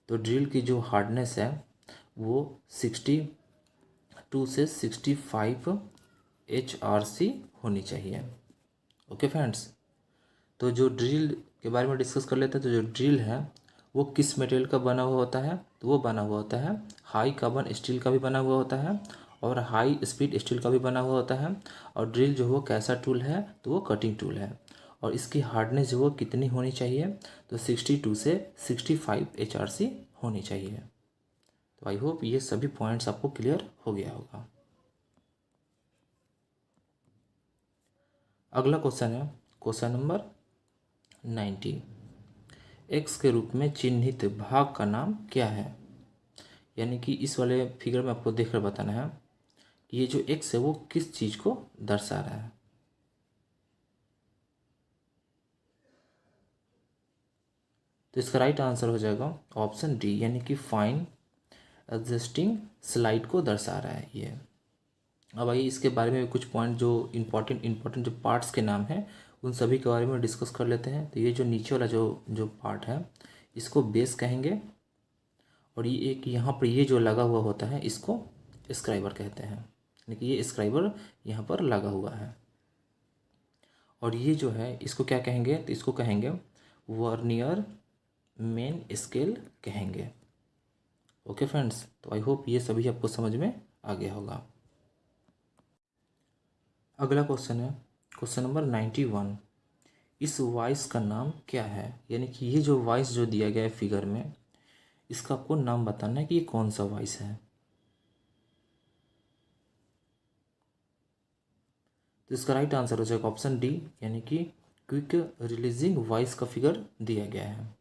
तो ड्रिल की जो हार्डनेस है वो 62 से 65 HRC होनी चाहिए। ओके फ्रेंड्स, तो जो ड्रिल के बारे में डिस्कस कर लेते हैं। तो जो ड्रिल है वो किस मटेरियल का बना हुआ होता है, तो वो बना हुआ होता है हाई कार्बन स्टील का भी बना हुआ होता है और हाई स्पीड स्टील का भी बना हुआ होता है। और ड्रिल जो वो कैसा टूल है, तो वो कटिंग टूल है। और इसकी हार्डनेस जो वो कितनी होनी चाहिए, तो 62 से 65 HRC होनी चाहिए। तो आई होप ये सभी पॉइंट्स आपको क्लियर हो गया होगा। अगला क्वेश्चन है क्वेश्चन नंबर 90। एक्स के रूप में चिन्हित भाग का नाम क्या है। यानी कि इस वाले फिगर में आपको देखकर बताना है कि ये जो एक्स है वो किस चीज़ को दर्शा रहा है। तो इसका राइट आंसर हो जाएगा ऑप्शन डी, यानी कि फाइन एग्जिस्टिंग स्लाइड को दर्शा रहा है ये। अब आइए इसके बारे में कुछ पॉइंट जो इम्पोर्टेंट जो पार्ट्स के नाम हैं उन सभी के बारे में डिस्कस कर लेते हैं। तो ये जो नीचे वाला जो पार्ट है इसको बेस कहेंगे, और ये एक यहाँ पर ये जो लगा हुआ होता है इसको स्क्राइबर कहते हैं, यानी कि ये स्क्राइबर यहाँ पर लगा हुआ है। और ये जो है इसको क्या कहेंगे, तो इसको कहेंगे वर्नियर मेन स्केल कहेंगे। ओके फ्रेंड्स, तो आई होप ये सभी आपको समझ में आ गया होगा। अगला क्वेश्चन है क्वेश्चन नंबर 91। इस वॉइस का नाम क्या है, यानी कि ये जो वॉइस जो दिया गया है फिगर में इसका आपको नाम बताना है कि ये कौन सा वॉइस है। तो इसका राइट आंसर हो जाएगा ऑप्शन डी, यानी कि क्विक रिलीजिंग वॉइस का फिगर दिया गया है।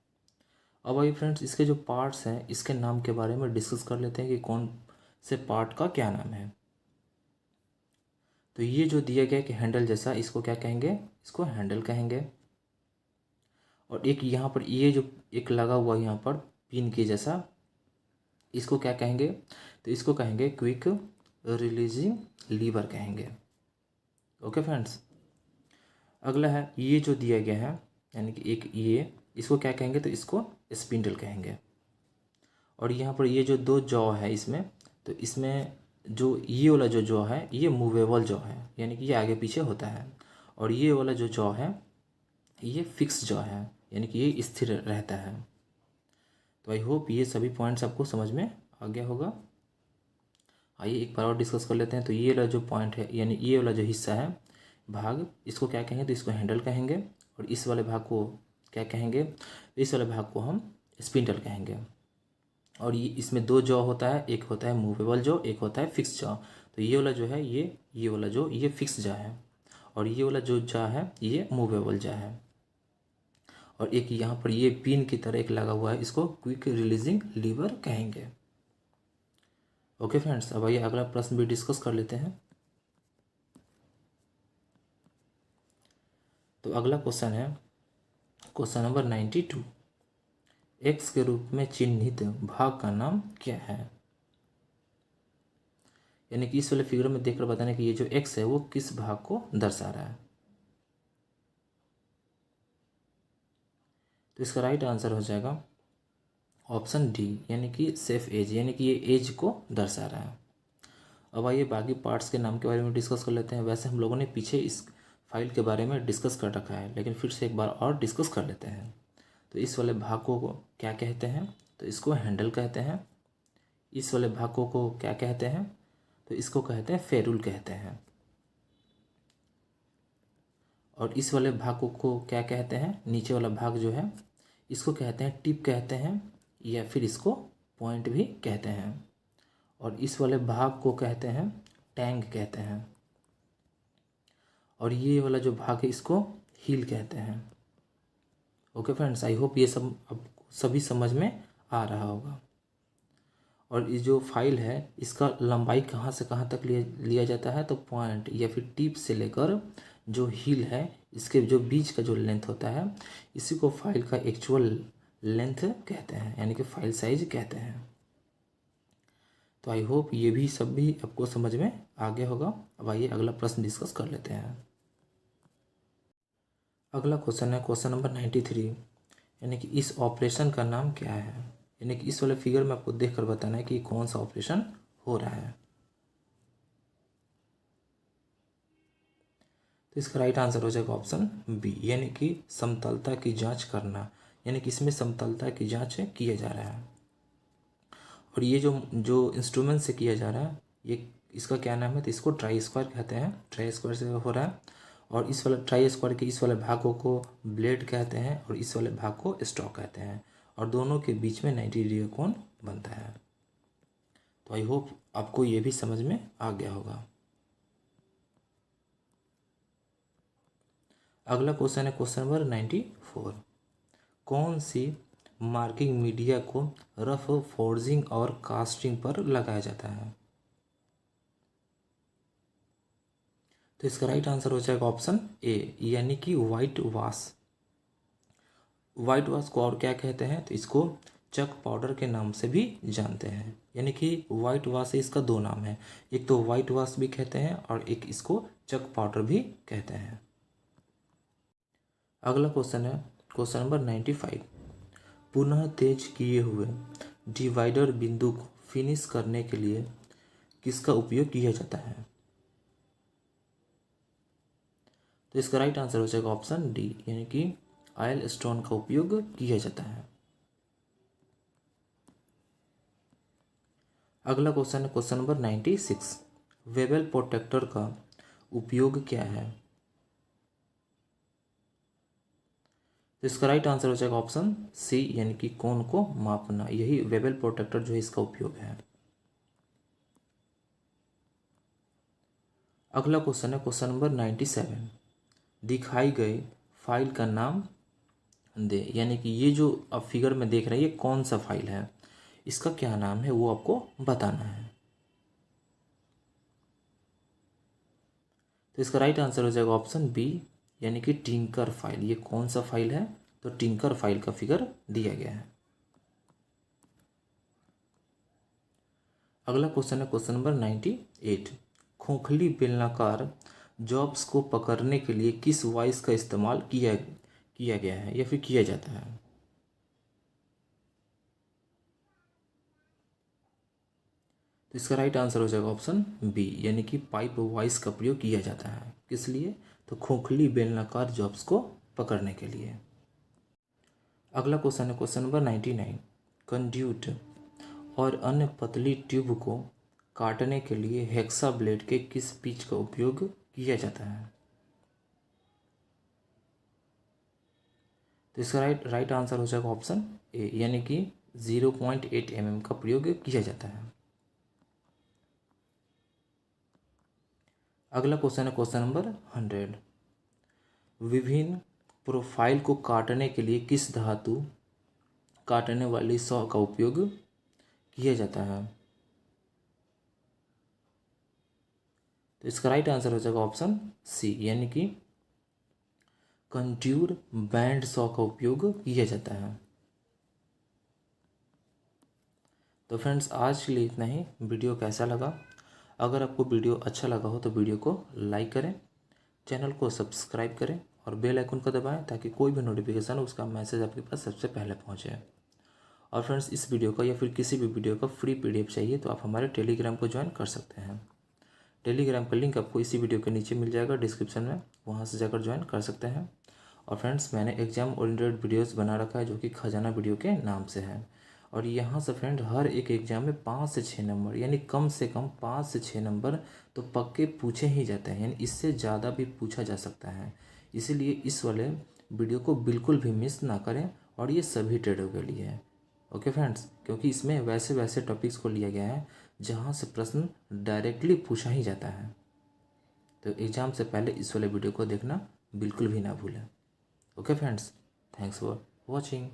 अब आइए फ्रेंड्स इसके जो पार्ट्स हैं इसके नाम के बारे में डिस्कस कर लेते हैं कि कौन से पार्ट का क्या नाम है। तो ये जो दिया गया कि हैंडल जैसा, इसको क्या कहेंगे, इसको हैंडल कहेंगे। और एक यहाँ पर ये जो एक लगा हुआ यहाँ पर पिन के जैसा, इसको क्या कहेंगे, तो इसको कहेंगे क्विक रिलीजिंग लीवर कहेंगे। ओके फ्रेंड्स, अगला है ये जो दिया गया है, यानी कि एक ये, इसको क्या कहेंगे, तो इसको स्पिंडल कहेंगे। और यहाँ पर ये जो दो जॉ है इसमें, तो इसमें जो ये वाला जो जॉ है ये मूवेबल जॉ है, यानी कि ये आगे पीछे होता है। और ये वाला जो जॉ है ये फिक्स जॉ है, यानी कि ये स्थिर रहता है। तो आई होप ये सभी पॉइंट्स आपको समझ में आ गया होगा। आइए एक बार और डिस्कस कर लेते हैं। तो ये वाला जो पॉइंट है, यानी ये वाला जो हिस्सा है भाग, इसको क्या कहेंगे, तो इसको हैंडल कहेंगे। और इस वाले भाग को क्या कहेंगे, इस वाले भाग को हम स्पिंडल कहेंगे। और ये इसमें दो जॉ होता है, एक होता है मूवेबल जॉ, एक होता है फिक्स जॉ। तो ये वाला जो है ये वाला जो ये फिक्स जॉ है, और ये वाला जो जॉ है ये मूवेबल जॉ है। और एक यहाँ पर ये पिन की तरह एक लगा हुआ है, इसको क्विक रिलीजिंग लीवर कहेंगे। ओके फ्रेंड्स, अब आइए अगला प्रश्न भी डिस्कस कर लेते हैं। तो अगला क्वेश्चन है क्वेश्चन नंबर 92। एक्स के रूप में चिन्हित भाग का नाम क्या है, यानी कि इस वाले फिगर में देखकर बताना कि ये जो एक्स है वो किस भाग को दर्शा रहा है। तो इसका राइट आंसर हो जाएगा ऑप्शन डी, यानी कि सेफ एज, यानी कि ये एज को दर्शा रहा है। अब आइए बाकी पार्ट्स के नाम के बारे में डिस्कस कर लेते हैं। वैसे हम लोगों ने पीछे इस फाइल के बारे में डिस्कस कर रखा है, लेकिन फिर से एक बार और डिस्कस कर लेते हैं। तो इस वाले भाग को क्या कहते हैं, तो इसको हैंडल कहते हैं। इस वाले भाग को क्या कहते हैं, तो इसको कहते हैं फेरुल कहते हैं। और इस वाले भाग को क्या कहते हैं, नीचे वाला भाग जो है इसको कहते हैं टिप कहते हैं, या फिर इसको पॉइंट भी कहते हैं। और इस वाले भाग को कहते हैं टैंग कहते हैं। और ये वाला जो भाग है इसको हील कहते हैं। ओके फ्रेंड्स, आई होप ये सब अब सभी समझ में आ रहा होगा। और ये जो फाइल है इसका लंबाई कहाँ से कहाँ तक लिया जाता है, तो पॉइंट या फिर टिप से लेकर जो हील है इसके जो बीच का जो लेंथ होता है इसी को फाइल का एक्चुअल लेंथ कहते हैं, यानी कि फाइल साइज कहते हैं। तो आई होप ये भी सब भी आपको समझ में आ गया होगा। अब आइए अगला प्रश्न डिस्कस कर लेते हैं। अगला क्वेश्चन है क्वेश्चन नंबर 93, यानी कि इस ऑपरेशन का नाम क्या है, यानी कि इस वाले फिगर में आपको देखकर बताना है कि कौन सा ऑपरेशन हो रहा है। तो इसका राइट आंसर हो जाएगा ऑप्शन बी, यानी कि समतलता की जांच करना, यानी कि इसमें समतलता की जांच किया जा रहा है। और ये जो इंस्ट्रूमेंट से किया जा रहा है ये इसका क्या नाम है, तो इसको ट्राई स्क्वायर कहते हैं। ट्राई स्क्वायर से हो रहा है। और इस वाले ट्राई स्क्वायर के इस वाले भागों को ब्लेड कहते हैं और इस वाले भाग को स्टॉक कहते हैं। और दोनों के बीच में 90 डिग्री का कोण बनता है। तो आई होप आपको ये भी समझ में आ गया होगा। अगला क्वेश्चन है क्वेश्चन नंबर 94। कौन सी मार्किंग मीडिया को रफ फोर्जिंग और कास्टिंग पर लगाया जाता है, तो इसका राइट आंसर हो जाएगा ऑप्शन ए, यानी कि वाइट वॉश। वाइट वॉश को और क्या कहते हैं, तो इसको चक पाउडर के नाम से भी जानते हैं। यानी कि वाइट वॉश से इसका दो नाम है, एक तो वाइट वॉश भी कहते हैं और एक इसको चक पाउडर भी कहते हैं। अगला क्वेश्चन है क्वेश्चन नंबर 95। पुनः तेज किए हुए डिवाइडर बिंदु को फिनिश करने के लिए किसका उपयोग किया जाता है? तो इसका राइट आंसर हो जाएगा ऑप्शन डी, यानी कि आयल स्टोन का उपयोग किया जाता है। अगला क्वेश्चन है क्वेश्चन नंबर 96। वेबल प्रोटेक्टर का उपयोग क्या है? तो इसका राइट आंसर हो जाएगा ऑप्शन सी, यानी कि कोण को मापना। यही वेबल प्रोटेक्टर जो है इसका उपयोग है। अगला क्वेश्चन है क्वेश्चन नंबर 97। दिखाई गए फाइल का नाम दे। यानी कि ये जो आप फिगर में देख रहे हैं ये कौन सा फाइल है, इसका क्या नाम है वो आपको बताना है। तो इसका राइट आंसर हो जाएगा ऑप्शन बी, यानी कि टिंकर फाइल। ये कौन सा फाइल है? तो टिंकर फाइल का फिगर दिया गया है। अगला क्वेश्चन है क्वेश्चन नंबर 98। खोखली बेलनाकार जॉब्स को पकड़ने के लिए किस वॉइस का इस्तेमाल किया गया है या फिर किया जाता है? तो इसका राइट आंसर हो जाएगा ऑप्शन बी, यानी कि पाइप वॉइस का प्रयोग किया जाता है। किस लिए? तो खोखली बेलनाकार जॉब्स को पकड़ने के लिए। अगला क्वेश्चन है क्वेश्चन नंबर 99। कंड्यूट और अन्य पतली ट्यूब को काटने के लिए हेक्सा ब्लेड के किस पिच का उपयोग किया जाता है? तो इसका राइट आंसर हो जाएगा ऑप्शन ए, यानी कि 0.8 mm का प्रयोग किया जाता है। अगला क्वेश्चन है क्वेश्चन नंबर 100। विभिन्न प्रोफाइल को काटने के लिए किस धातु काटने वाली सॉ का उपयोग किया जाता है? तो इसका राइट आंसर हो जाएगा ऑप्शन सी, यानी कि कंट्यूर बैंड सॉ का उपयोग किया जाता है। तो फ्रेंड्स आज के लिए इतना ही। वीडियो कैसा लगा? अगर आपको वीडियो अच्छा लगा हो तो वीडियो को लाइक करें, चैनल को सब्सक्राइब करें और बेल आइकन को दबाएं ताकि कोई भी नोटिफिकेशन उसका मैसेज आपके पास सबसे पहले पहुंचे। और फ्रेंड्स इस वीडियो का या फिर किसी भी वीडियो का फ्री PDF चाहिए तो आप हमारे टेलीग्राम को ज्वाइन कर सकते हैं। टेलीग्राम का लिंक आपको इसी वीडियो के नीचे मिल जाएगा डिस्क्रिप्शन में, वहाँ से जाकर ज्वाइन कर सकते हैं। और फ्रेंड्स मैंने एग्जाम ओरिएंटेड वीडियोस बना रखा है जो कि खजाना वीडियो के नाम से है। और यहाँ से फ्रेंड हर एक एग्जाम में 5 से 6 नंबर, यानी कम से कम 5 से 6 नंबर तो पक्के पूछे ही जाते हैं, यानी इससे ज़्यादा भी पूछा जा सकता है। इसीलिए इस वाले वीडियो को बिल्कुल भी मिस ना करें, और ये सभी ट्रेडर के लिए है। ओके फ्रेंड्स, क्योंकि इसमें वैसे वैसे टॉपिक्स को लिया गया है जहाँ से प्रश्न डायरेक्टली पूछा ही जाता है। तो एग्ज़ाम से पहले इस वाले वीडियो को देखना बिल्कुल भी ना भूलें। Okay friends, thanks for watching.